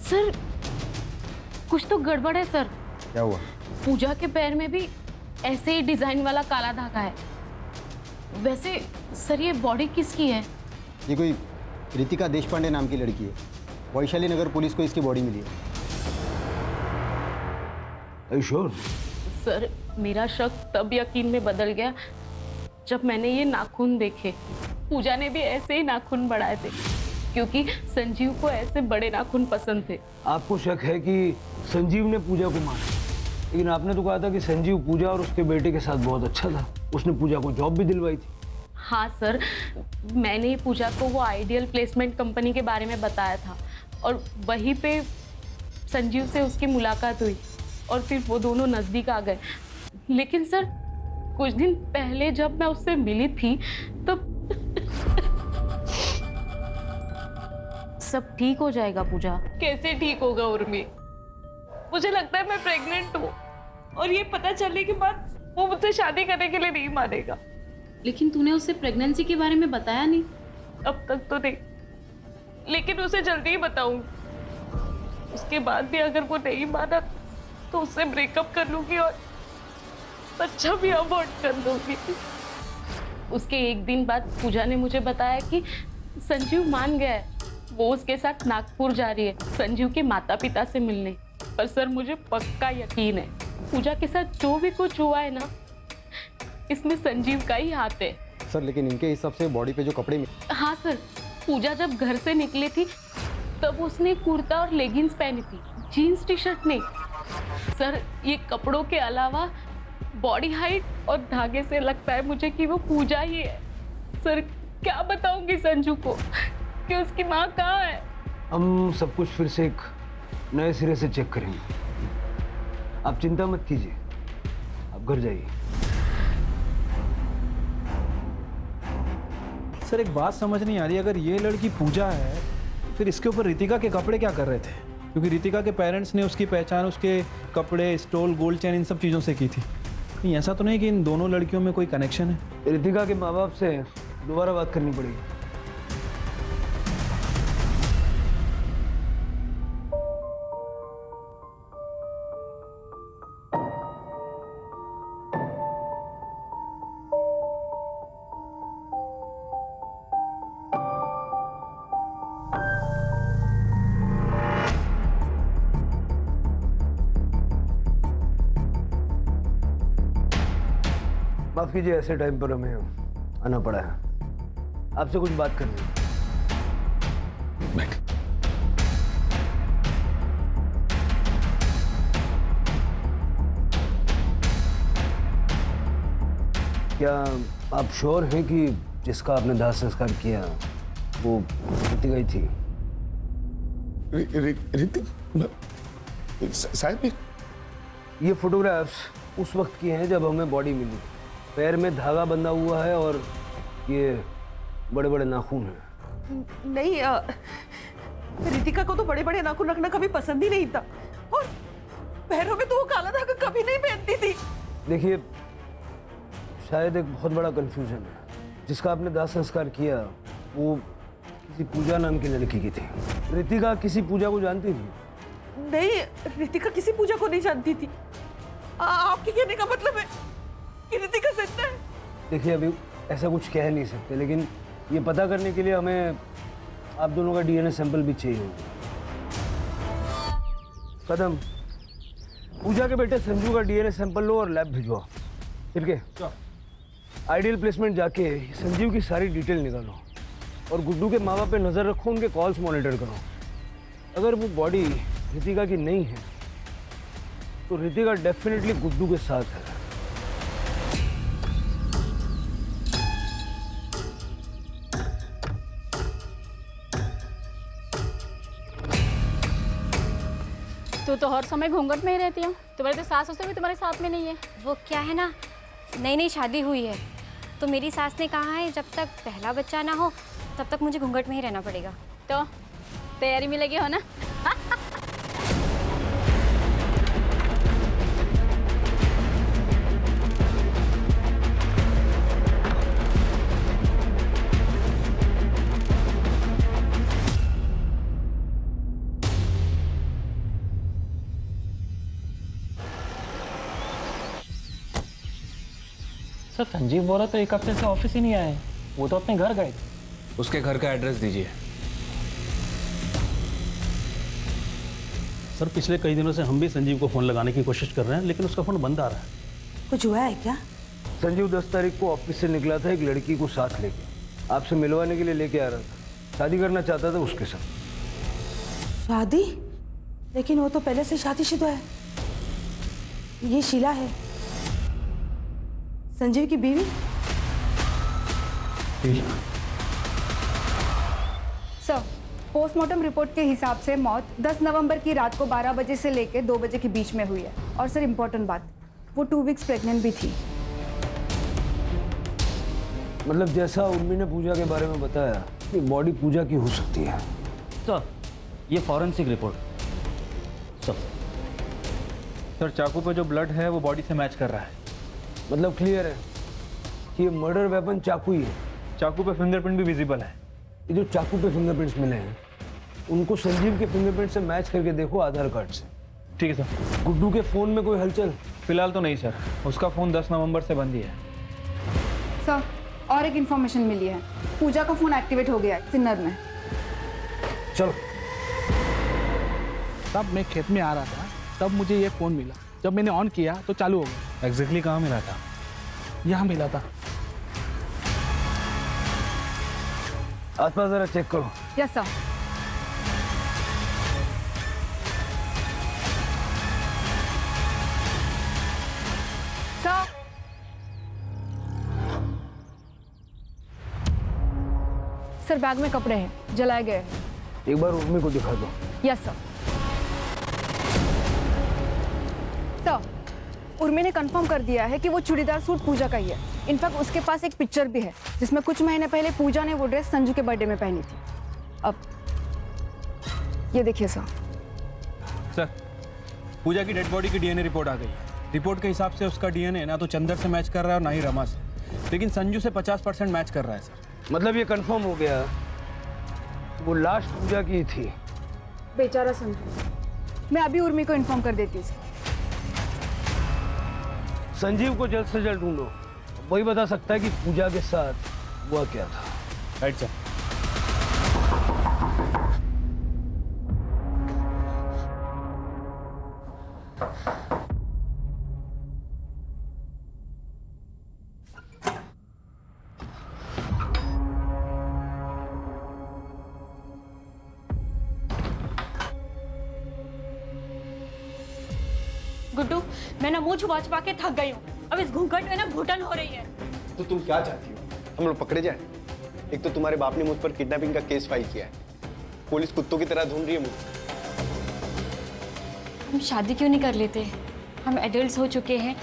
सर कुछ तो गड़बड़ है सर। क्या हुआ? पूजा के पैर में भी ऐसे ही डिजाइन वाला काला धागा है। वैसे सर ये बॉडी किसकी है? ये कोई रितिका देशपांडे नाम की लड़की है, वैशाली नगर पुलिस को इसकी बॉडी मिली है। श्योर? सर मेरा शक तब यकीन में बदल गया जब मैंने ये नाखून देखे। पूजा ने भी ऐसे ही नाखून बढ़ाए थे क्योंकि संजीव को ऐसे बड़े नाखून पसंद थे। आपको शक है कि संजीव ने पूजा को मारा, लेकिन आपने तो कहा था कि संजीव पूजा और उसके बेटे के साथ बहुत अच्छा था, उसने पूजा को जॉब भी दिलवाई थी। हाँ सर, मैंने पूजा को वो आइडियल प्लेसमेंट कंपनी के बारे में बताया था और वहीं पे संजीव से उसकी मुलाकात हुई और फिर वो दोनों नज़दीक आ गए। लेकिन सर कुछ दिन पहले जब मैं उससे मिली थी तब सब ठीक हो जाएगा पूजा। कैसे ठीक होगा उर्मी? मुझे लगता है मैं प्रेग्नेंट हूँ और ये पता चलने के बाद वो मुझसे शादी करने के लिए नहीं मानेगा। लेकिन तूने उससे प्रेगनेंसी के बारे में बताया नहीं। अब तक तो नहीं, लेकिन उसे जल्दी ही बताऊंगी। उसके बाद भी अगर वो नहीं माना तो उससे ब्रेकअप कर लूंगी और बच्चा भी अबॉर्ट कर दूंगी। उसके एक दिन बाद पूजा ने मुझे बताया कि संजीव मान गया है, वो उसके साथ नागपुर जा रही है संजीव के माता पिता से मिलने। पर सर मुझे पक्का यकीन है पूजा के साथ जो भी कुछ हुआ है ना, इसमें संजीव का ही हाथ है। सर लेकिन इनके हिसाब से बॉडी पे जो कपड़े हाँ सर, पूजा जब घर से निकली थी तब उसने कुर्ता और लेगिंग्स पहनी थी, जीन्स टी शर्ट नहीं। सर ये कपड़ों के अलावा बॉडी हाइट और धागे से लगता है मुझे कि वो पूजा ही है। सर क्या बताऊंगी संजू को कि उसकी माँ कहाँ है? हम सब कुछ फिर से एक नए सिरे से चेक करेंगे, आप चिंता मत कीजिए, आप घर जाइए। सर एक बात समझ नहीं आ रही, अगर ये लड़की पूजा है फिर इसके ऊपर रितिका के कपड़े क्या कर रहे थे? क्योंकि रितिका के पेरेंट्स ने उसकी पहचान उसके कपड़े, स्टोल, गोल्ड चेन इन सब चीज़ों से की थी। कहीं ऐसा तो नहीं कि इन दोनों लड़कियों में कोई कनेक्शन है? रितिका के माँ बाप से दोबारा बात करनी पड़ेगी। माफ कीजिए, ऐसे टाइम पर हमें आना पड़ा है, आपसे कुछ बात करनी है। क्या आप श्योर हैं कि जिसका आपने दाह संस्कार किया वो रितिका ही थी? साहब ये फोटोग्राफ्स उस वक्त की हैं जब हमें बॉडी मिली। पैर में धागा बंधा हुआ है और ये बड़े बड़े नाखून हैं। नहीं, रितिका को तो बड़े बड़े नाखून रखना कभी पसंद ही नहीं था और पैरों में तो वो काला धागा कभी नहीं पहनती थी। देखिए, शायद एक बहुत बड़ा कंफ्यूजन है। जिसका आपने दाह संस्कार किया वो किसी पूजा नाम की लड़की की थी। रितिका किसी पूजा को जानती थी? नहीं, रितिका किसी पूजा को नहीं जानती थी। आपके कहने का मतलब है कि रितिका सच है? देखिए, अभी ऐसा कुछ कह नहीं सकते, लेकिन ये पता करने के लिए हमें आप दोनों का डीएनए सैंपल भी चाहिए होगा। कदम, पूजा के बेटे संजू का डीएनए सैंपल लो और लैब भिजवाओ। ठीक है? आइडियल प्लेसमेंट जाके संजीव की सारी डिटेल निकालो और गुड्डू के माँ बाप पे नज़र रखो, उनके कॉल्स मॉनिटर करो। अगर वो बॉडी रितिका की नहीं है तो रितिका डेफिनेटली गुड्डू के साथ है। तू तो हर समय घूंघट में ही रहती हो। तुम्हारी तो सास उसे भी तुम्हारे साथ में नहीं है। वो क्या है ना, नई नई शादी हुई है तो मेरी सास ने कहा है जब तक पहला बच्चा ना हो तब तक मुझे घूंघट में ही रहना पड़ेगा। तो तैयारी में लगी हो ना? सर संजीव बोरा तो एक हफ्ते से ऑफिस ही नहीं आए, वो तो अपने घर गए। उसके घर का एड्रेस दीजिए। सर पिछले कई दिनों से हम भी संजीव को फ़ोन लगाने की कोशिश कर रहे हैं, लेकिन उसका फ़ोन बंद आ रहा है। कुछ हुआ है क्या? संजीव 10 तारीख को ऑफिस से निकला था एक लड़की को साथ लेके, आपसे मिलवाने के लिए लेके आ रहा था। शादी करना चाहता था उसके साथ। शादी? लेकिन वो तो पहले से शादीशुदा है। ये शीला है, संजीव की बीवी। सर, पोस्टमार्टम रिपोर्ट के हिसाब से मौत 10 नवंबर की रात को 12 बजे से लेकर 2 बजे के बीच में हुई है। और सर इम्पोर्टेंट बात, वो 2 वीक्स प्रेग्नेंट भी थी। मतलब जैसा उर्मी ने पूजा के बारे में बताया कि बॉडी पूजा की हो सकती है। सर ये फॉरेंसिक रिपोर्ट। सर चाकू पे जो ब्लड है वो बॉडी से मैच कर रहा है। मतलब क्लियर है कि ये मर्डर वेपन चाकू ही है। चाकू पे फिंगरप्रिंट भी विजिबल है। ये जो चाकू पे फिंगरप्रिंट्स मिले हैं उनको संजीव के फिंगरप्रिंट से मैच करके देखो आधार कार्ड से। ठीक है सर। गुड्डू के फ़ोन में कोई हलचल? फिलहाल तो नहीं सर, उसका फ़ोन 10 नवंबर से बंद ही है। सर और एक इन्फॉर्मेशन मिली है, पूजा का फ़ोन एक्टिवेट हो गया है सिन्नर में। चलो। तब मैं खेत में आ रहा था, तब मुझे ये फ़ोन मिला। जब मैंने ऑन किया तो चालू हो गया। एग्जैक्टली कहाँ मिला था? यहाँ मिला था। आसपास जरा चेक करो। Yes sir. सर बैग में कपड़े हैं, जलाए गए हैं। एक बार उर्मी को दिखा दो। Yes sir. सर उर्मी ने कंफर्म कर दिया है कि वो चूड़ीदार सूट पूजा का ही है। इनफैक्ट उसके पास एक पिक्चर भी है जिसमें कुछ महीने पहले पूजा ने वो ड्रेस संजू के बर्थडे में पहनी थी। अब ये देखिए सर। सर पूजा की डेड बॉडी की डीएनए रिपोर्ट आ गई है। रिपोर्ट के हिसाब से उसका डीएनए ना तो चंदर से मैच कर रहा है और ना ही रमा से, लेकिन संजू से 50% मैच कर रहा है सर। मतलब ये कंफर्म हो गया वो लास्ट पूजा की थी। बेचारा संजू। मैं अभी उर्मी को इन्फॉर्म कर देती हूँ। संजीव को जल्द से जल्द ढूंढो, वही बता सकता है कि पूजा के साथ हुआ क्या था। Right sir. गुड्डू मैं ना मुंह छुपा छुपा के थक गई हूँ। अब इस घूंघट में ना घुटन हो रही है। तो तुम क्या चाहती हो? हम लोग पकड़े जाएं? एक तो तुम्हारे बाप ने मुझ पर किडनैपिंग का केस फाइल किया है, पुलिस कुत्तों की तरह ढूंढ रही है मुझे। हम शादी क्यों नहीं कर लेते? हम एडल्ट्स हो चुके हैं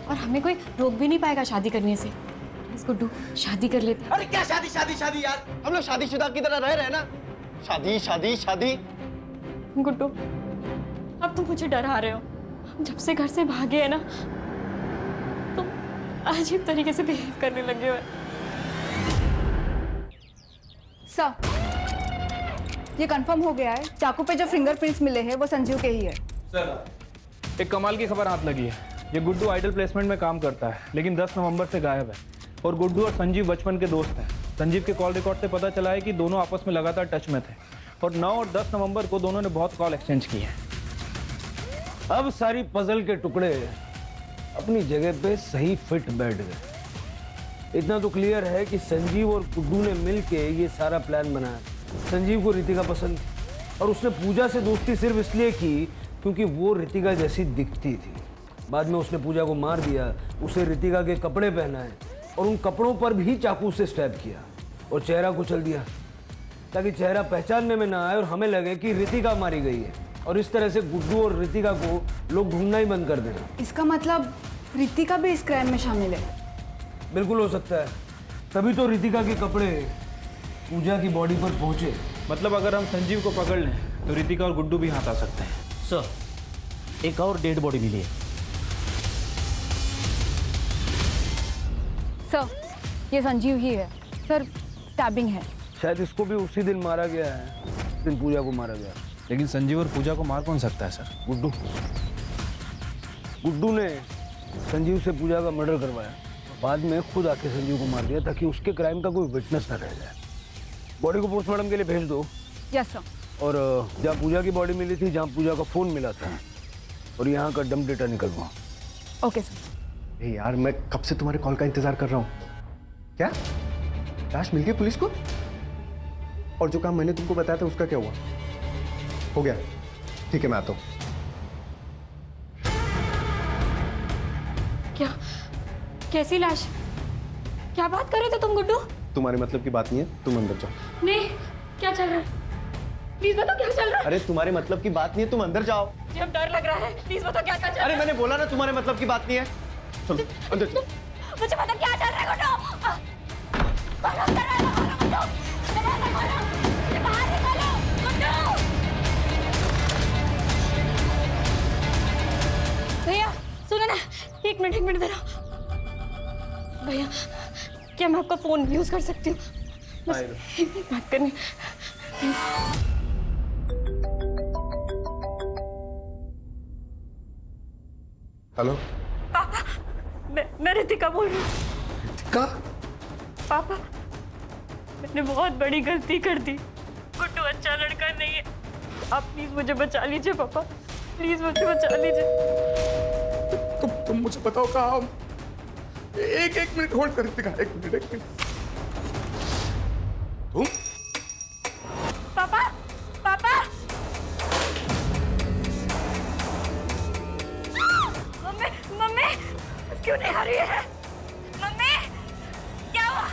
और हमें कोई रोक भी नहीं पाएगा शादी करने से। प्लीज गुड्डू शादी कर लेते। अरे क्या शादी शादी शादी यार, हम लोग शादीशुदा की तरह रह रहे हैं ना। शादी शादी शादी। गुड्डू अब तुम मुझे डरा रहे हो। हम जब से घर से भागे हैं ना तो अजीब तरीके से बिहेव करने लगे हुए। सर ये कंफर्म हो गया है, चाकू पे जो फिंगरप्रिंट्स मिले हैं वो संजीव के ही है। सर एक कमाल की खबर हाथ लगी है। ये गुड्डू आइडल प्लेसमेंट में काम करता है लेकिन 10 नवंबर से गायब है। और गुड्डू और संजीव बचपन के दोस्त हैं। संजीव के कॉल रिकॉर्ड से पता चला है कि दोनों आपस में लगातार टच में थे और 9 और 10 नवंबर को दोनों ने बहुत कॉल एक्सचेंज किए हैं। अब सारी पजल के टुकड़े अपनी जगह पे सही फिट बैठ गए। इतना तो क्लियर है कि संजीव और गुड्डू ने मिलके ये सारा प्लान बनाया। संजीव को रितिका पसंद थी और उसने पूजा से दोस्ती सिर्फ इसलिए की क्योंकि वो रितिका जैसी दिखती थी। बाद में उसने पूजा को मार दिया, उसे रितिका के कपड़े पहनाए और उन कपड़ों पर भी चाकू से स्टैब किया और चेहरा कुचल दिया ताकि चेहरा पहचानने में ना आए और हमें लगे कि रितिका मारी गई है। और इस तरह से गुड्डू और रितिका को लोग ढूंढना ही बंद कर देना। इसका मतलब रितिका भी इस क्राइम में शामिल है? बिल्कुल हो सकता है, तभी तो रितिका के कपड़े पूजा की बॉडी पर पहुंचे। मतलब अगर हम संजीव को पकड़ लें तो रितिका और गुड्डू भी हाथ आ सकते हैं। सर एक और डेड बॉडी मिली है। सर ये संजीव ही है। सर स्टैबिंग है। शायद इसको भी उसी दिन मारा गया है जिस दिन पूजा को मारा गया। लेकिन संजीव और पूजा को मार कौन सकता है सर? गुड्डू ने संजीव से पूजा का मर्डर करवाया, बाद में खुद आके संजीव को मार दिया ताकि उसके क्राइम का कोई विटनेस न रह जाए। बॉडी को पोस्टमार्टम के लिए भेज दो। Yes sir. और जहाँ पूजा की बॉडी मिली थी, जहाँ पूजा का फ़ोन मिला था, और यहाँ का डंप डेटा निकलवाओ। Okay sir. यार मैं कब से तुम्हारे कॉल का इंतजार कर रहा हूँ। क्या लाश मिल गई पुलिस को? और जो काम मैंने तुमको बताया था उसका क्या हुआ? हो गया, ठीक है मैं आता हूँ। क्या? कैसी लाश? क्या बात कर रहे थे तुम गुड्डू? तुम्हारे मतलब की बात नहीं है, तुम अंदर जाओ। नहीं, क्या चल रहा है? प्लीज बताओ क्या चल रहा है? अरे तुम्हारे मतलब की बात नहीं है, तुम अंदर जाओ। मुझे अब डर लग रहा है, प्लीज बताओ क्या चल रहा है? अरे मैंने बोला ना तुम्हारे मतलब की बात नहीं है। चलो अंदर चलो। मुझे बताओ क्या चल रहा है गुड्डू? भैया सुनो ना, एक मिनट जरा। भैया क्या मैं आपका फोन यूज कर सकती हूँ? बस एक मिनट बात करनी। हेलो पापा, मैं रितिका बोल रही हूँ। रितिका? पापा मैंने बहुत बड़ी गलती कर दी। गुड्डू अच्छा लड़का नहीं है। आप प्लीज मुझे बचा लीजिए पापा, प्लीज मुझे बचा लीजिए। तुम मुझे बताओ कहाँ हम? एक मिनट होल्ड कर रितिका, एक मिनट। तुम? पापा पापा मम्मी क्यों नहीं आ रही है? मम्मी क्या हुआ?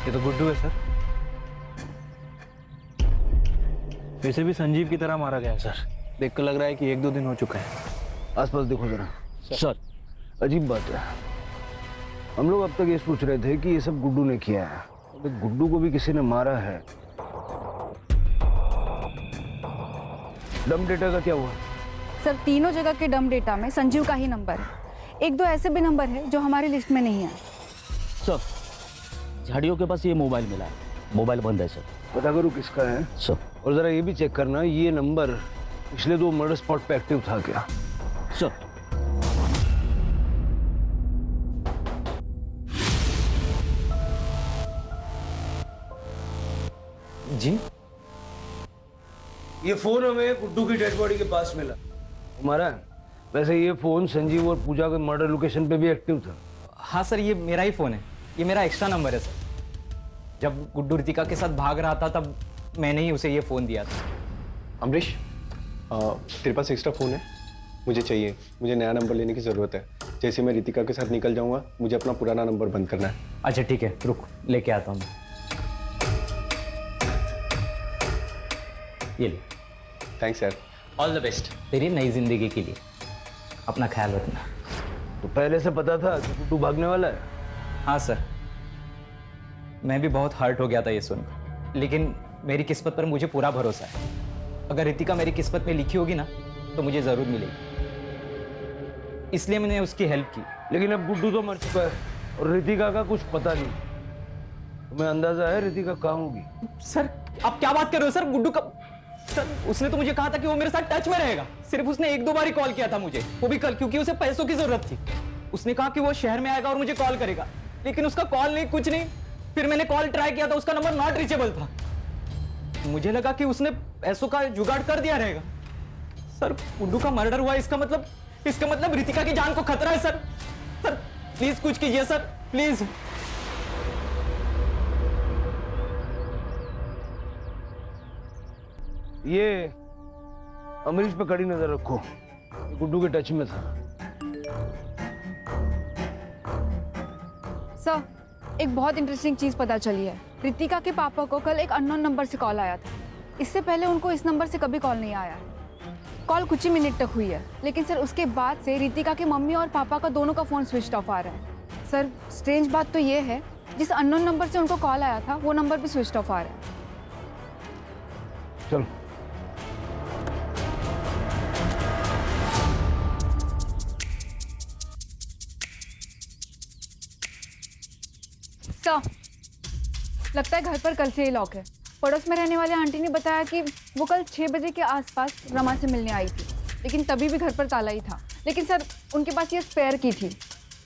ये तो गुड्डू है सर। वैसे भी संजीव की तरह मारा गया है सर। देख कर लग रहा है कि 1-2 दिन हो चुका है। आसपास देखो जरा। सर अजीब बात है, हम लोग अब तक ये सोच रहे थे कि ये सब गुड्डू ने किया है, लेकिन गुड्डू को भी किसी ने मारा है। डम डेटा का क्या हुआ? सर तीनों जगह के डम डेटा में संजीव का ही नंबर है। 1-2 ऐसे भी नंबर है जो हमारी लिस्ट में नहीं है। सर झाड़ियों के पास ये मोबाइल मिला है, मोबाइल बंद है सर। पता करो किसका है सर। और जरा ये भी चेक करना ये नंबर पिछले 2 मर्डर स्पॉट पे एक्टिव था क्या? सर जी ये फोन हमें गुड्डू की डेड बॉडी के पास मिला, हमारा है। वैसे ये फोन संजीव और पूजा के मर्डर लोकेशन पे भी एक्टिव था। हाँ सर, ये मेरा ही फ़ोन है, ये मेरा एक्स्ट्रा नंबर है सर। जब गुड्डू रितिका के साथ भाग रहा था तब मैंने ही उसे ये फ़ोन दिया था। अमरीश, तेरे पास एक्स्ट्रा फ़ोन है? मुझे चाहिए, मुझे नया नंबर लेने की ज़रूरत है। जैसे मैं रितिका के साथ निकल जाऊंगा मुझे अपना पुराना नंबर बंद करना है। अच्छा ठीक है, रुक लेके आता हूँ। ये ले। थैंक्स यार। ऑल द बेस्ट तेरी नई जिंदगी के लिए। अपना ख्याल रखना। तो पहले से पता था कि गुड्डू भागने वाला है? हाँ सर, मैं भी बहुत हर्ट हो गया था ये सुन, लेकिन मेरी किस्मत पर मुझे पूरा भरोसा है। अगर रितिका मेरी किस्मत में लिखी होगी ना तो मुझे ज़रूर मिलेगी, इसलिए मैंने उसकी हेल्प की। लेकिन अब गुड्डू तो मर चुका है और रितिका का कुछ पता नहीं। तुम्हें अंदाजा है रितिका कहाँ होगी? सर आप क्या बात कर रहे हो सर? गुड्डू का सर उसने तो मुझे कहा था कि वो मेरे साथ टच में रहेगा। सिर्फ उसने 1-2 बार ही कॉल किया था मुझे, वो भी कल, क्योंकि उसे पैसों की जरूरत थी। उसने कहा कि वो शहर में आएगा और मुझे कॉल करेगा, लेकिन उसका कॉल नहीं, कुछ नहीं। फिर मैंने कॉल ट्राई किया था, उसका नंबर नॉट रीचेबल था। मुझे लगा कि उसने पैसों का जुगाड़ कर दिया रहेगा। सर गुड्डू का मर्डर हुआ, इसका मतलब रितिका की जान को खतरा है सर। सर प्लीज कुछ कीजिए सर, प्लीज। ये अमरीश पे कड़ी नजर रखो, गुड्डू के टच में था। सर एक बहुत इंटरेस्टिंग चीज़ पता चली है। रितिका के पापा को कल एक अननोन नंबर से कॉल आया था। इससे पहले उनको इस नंबर से कभी कॉल नहीं आया है। कॉल कुछ ही मिनट तक हुई है, लेकिन सर उसके बाद से रितिका के मम्मी और पापा का दोनों का फ़ोन स्विच ऑफ आ रहा है। सर स्ट्रेंज बात तो ये है, जिस अननोन नंबर से उनको कॉल आया था वो नंबर भी स्विच ऑफ आ रहा है। चलो सर लगता है घर पर कल से ही लॉक है। पड़ोस में रहने वाले आंटी ने बताया कि वो कल 6 बजे के आसपास रमा से मिलने आई थी, लेकिन तभी भी घर पर ताला ही था। लेकिन सर उनके पास ये स्पेयर की थी।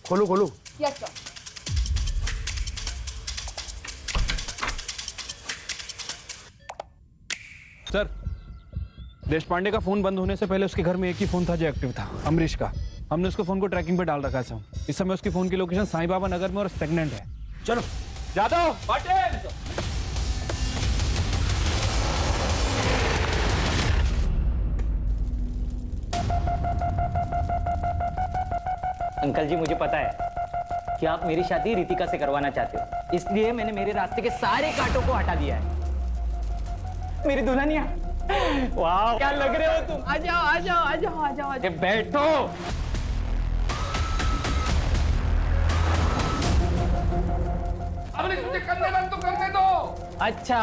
खोलो खोलो। Yes sir. सर देश पांडे का फोन बंद होने से पहले उसके घर में एक ही फोन था जो एक्टिव था, अमरीश का। हमने उसको फोन को ट्रैकिंग पे डाल रखा है। इस समय उसकी फोन की लोकेशन साईं बाबा नगर में और स्टेगनेंट है। चलो जादव पाटिल। अंकल जी मुझे पता है कि आप मेरी शादी रितिका से करवाना चाहते हो, इसलिए मैंने मेरे रास्ते के सारे कांटों को हटा दिया है। मेरी दुल्हनिया, वाह क्या लग रहे हो तुम। आ जाओ आ जाओ आ जाओ आ जाओ, आ जाओ। बैठो। अब मुझे कन्यादान तो करने दो। अच्छा,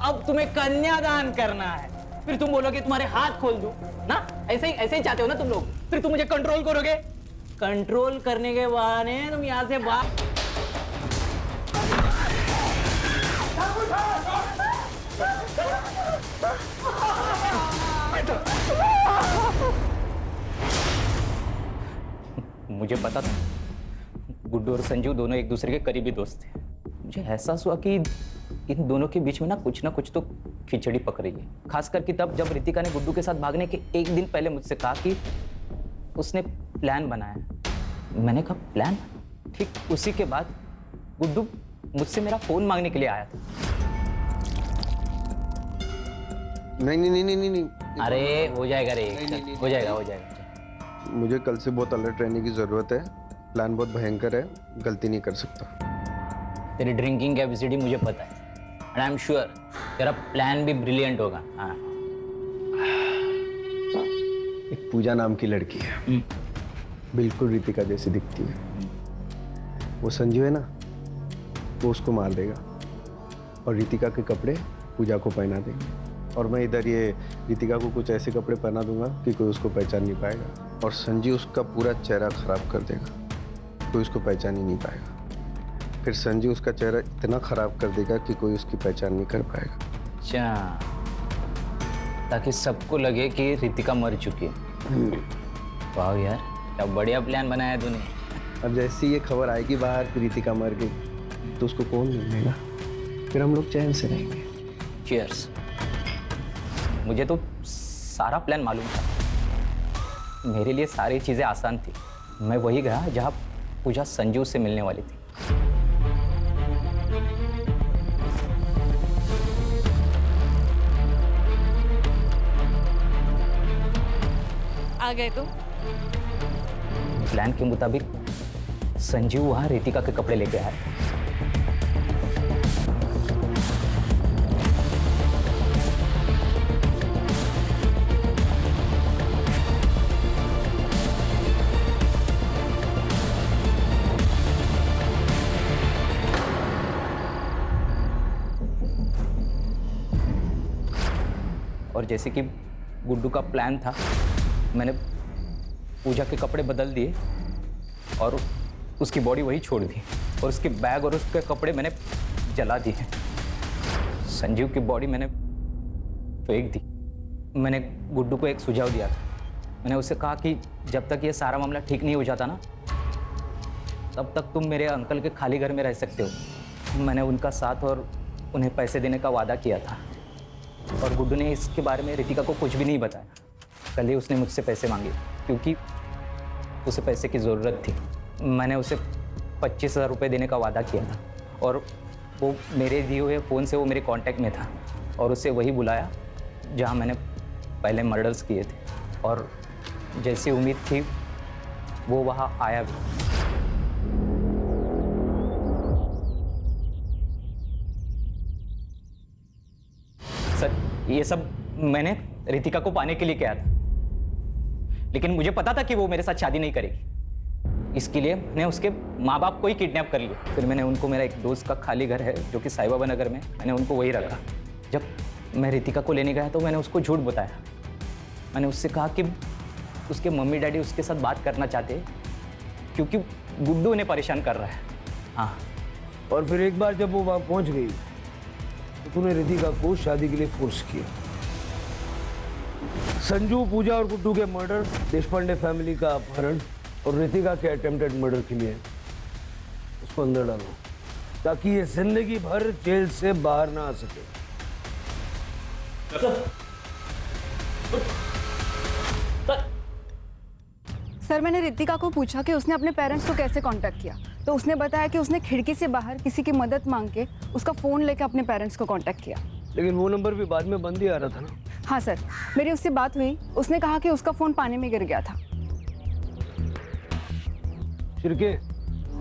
अब तुम्हें कन्यादान करना है, फिर तुम बोलोगे तुम्हारे हाथ खोल दूं ना, ऐसे ही चाहते हो ना तुम लोग। फिर तुम मुझे कंट्रोल करोगे, कंट्रोल करने के बहाने तुम यहाँ से बाहर। मुझे पता था गुड्डू और संजू दोनों एक दूसरे के करीबी दोस्त थे। मुझे एहसास हुआ कि इन दोनों के बीच में ना कुछ तो खिचड़ी पक रही है। खास करके तब जब रितिका ने गुड्डू के साथ भागने के एक दिन पहले मुझसे कहा कि उसने प्लान बनाया। मैंने कहा प्लान? ठीक उसी के बाद गुड्डू मुझसे मेरा फोन मांगने के लिए आया था। नहीं। अरे हो जाएगा रे, हो जाएगा। मुझे कल से बहुत अलर्ट रहने की जरूरत है। प्लान बहुत भयंकर है, गलती नहीं कर सकता। तेरी ड्रिंकिंग कैपेसिटी मुझे पता है, एंड आई एम श्योर तेरा प्लान भी ब्रिलियंट होगा। हाँ। एक पूजा नाम की लड़की है, बिल्कुल रितिका जैसी दिखती है। वो संजू है ना, वो उसको मार देगा और रितिका के कपड़े पूजा को पहना देंगे, और मैं इधर ये रितिका को कुछ ऐसे कपड़े पहना दूंगा कि कोई उसको पहचान नहीं पाएगा, और संजू उसका पूरा चेहरा खराब कर देगा, कोई उसको पहचान ही नहीं पाएगा। फिर संजू उसका चेहरा इतना खराब कर देगा कि कोई उसकी पहचान नहीं कर पाएगा। अच्छा, ताकि सबको लगे कि रितिका मर चुकी है। वाह यार, क्या बढ़िया प्लान बनाया तूने। अब जैसे ये खबर आएगी बाहर कि रितिका मर गई, तो उसको कौन मिलेगा? फिर हम लोग चैन से रहेंगे। चीयर्स। मुझे तो सारा प्लान मालूम था, मेरे लिए सारी चीजें आसान थी। मैं वही गया जहां पूजा संजू से मिलने वाली थी। आ गए तुम? प्लान के मुताबिक संजू वहां रितिका के कपड़े लेके आया। और जैसे कि गुड्डू का प्लान था, मैंने पूजा के कपड़े बदल दिए और उसकी बॉडी वही छोड़ दी, और उसके बैग और उसके कपड़े मैंने जला दिए। संजीव की बॉडी मैंने फेंक दी। मैंने गुड्डू को एक सुझाव दिया था। मैंने उससे कहा कि जब तक ये सारा मामला ठीक नहीं हो जाता ना, तब तक तुम मेरे अंकल के खाली घर में रह सकते हो। मैंने उनका साथ और उन्हें पैसे देने का वादा किया था, और गुड्डू ने इसके बारे में रितिका को कुछ भी नहीं बताया। कल ही उसने मुझसे पैसे मांगे क्योंकि उसे पैसे की ज़रूरत थी। मैंने उसे 25,000 रुपये देने का वादा किया था, और वो मेरे दिए हुए फ़ोन से वो मेरे कांटेक्ट में था, और उसे वही बुलाया जहां मैंने पहले मर्डर्स किए थे, और जैसी उम्मीद थी वो वहां आया भी। सर, ये सब मैंने रितिका को पाने के लिए किया था, लेकिन मुझे पता था कि वो मेरे साथ शादी नहीं करेगी। इसके लिए मैंने उसके माँ बाप को ही किडनैप कर लिया। फिर मैंने उनको, मेरा एक दोस्त का खाली घर है जो कि साई बाबा नगर में, मैंने उनको वही रखा। जब मैं रितिका को लेने गया तो मैंने उसको झूठ बताया। मैंने उससे कहा कि उसके मम्मी डैडी उसके साथ बात करना चाहते हैं क्योंकि गुड्डू उन्हें परेशान कर रहा है। हाँ, और फिर एक बार जब वो वहाँ पहुँच गई तो तूने रितिका को शादी के लिए फोर्स किया। संजू, पूजा और गुड्डू के मर्डर, देशपांडे फैमिली का अपहरण और रितिका के अटेम्प्टेड मर्डर के लिए उसको अंदर डालो ताकि ये जिंदगी भर जेल से बाहर ना आ सके। सर, मैंने रितिका को पूछा कि उसने अपने पेरेंट्स को कैसे कांटेक्ट किया, तो उसने बताया कि उसने खिड़की से बाहर किसी की मदद मांग के उसका फ़ोन लेकर अपने पेरेंट्स को कांटेक्ट किया। लेकिन वो नंबर भी बाद में बंद ही आ रहा था ना। हाँ सर, मेरी उससे बात हुई। उसने कहा कि उसका फ़ोन पानी में गिर गया था। शिरके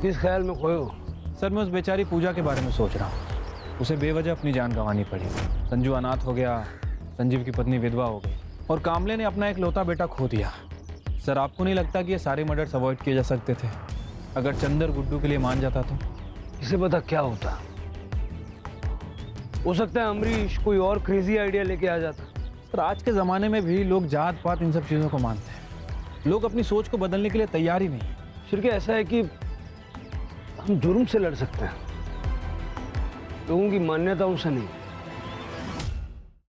किस ख्याल में खोए हो? सर मैं उस बेचारी पूजा के बारे में सोच रहा हूँ। उसे बेवजह अपनी जान गंवानी पड़ी। संजू अनाथ हो गया, संजीव की पत्नी विधवा हो गई और कामले ने अपना एक लौता बेटा खो दिया। सर आपको नहीं लगता कि ये सारे मर्डर्स अवॉइड किए जा सकते थे अगर चंदर गुड्डू के लिए मान जाता तो? इसे पता क्या होता, हो सकता है अमरीश कोई और क्रेजी आइडिया लेके आ जाता। सर आज के ज़माने में भी लोग जात पात इन सब चीज़ों को मानते हैं। लोग अपनी सोच को बदलने के लिए तैयार ही नहीं। शिरके ऐसा है कि हम जुर्म से लड़ सकते हैं, लोगों की मान्यताओं से नहीं।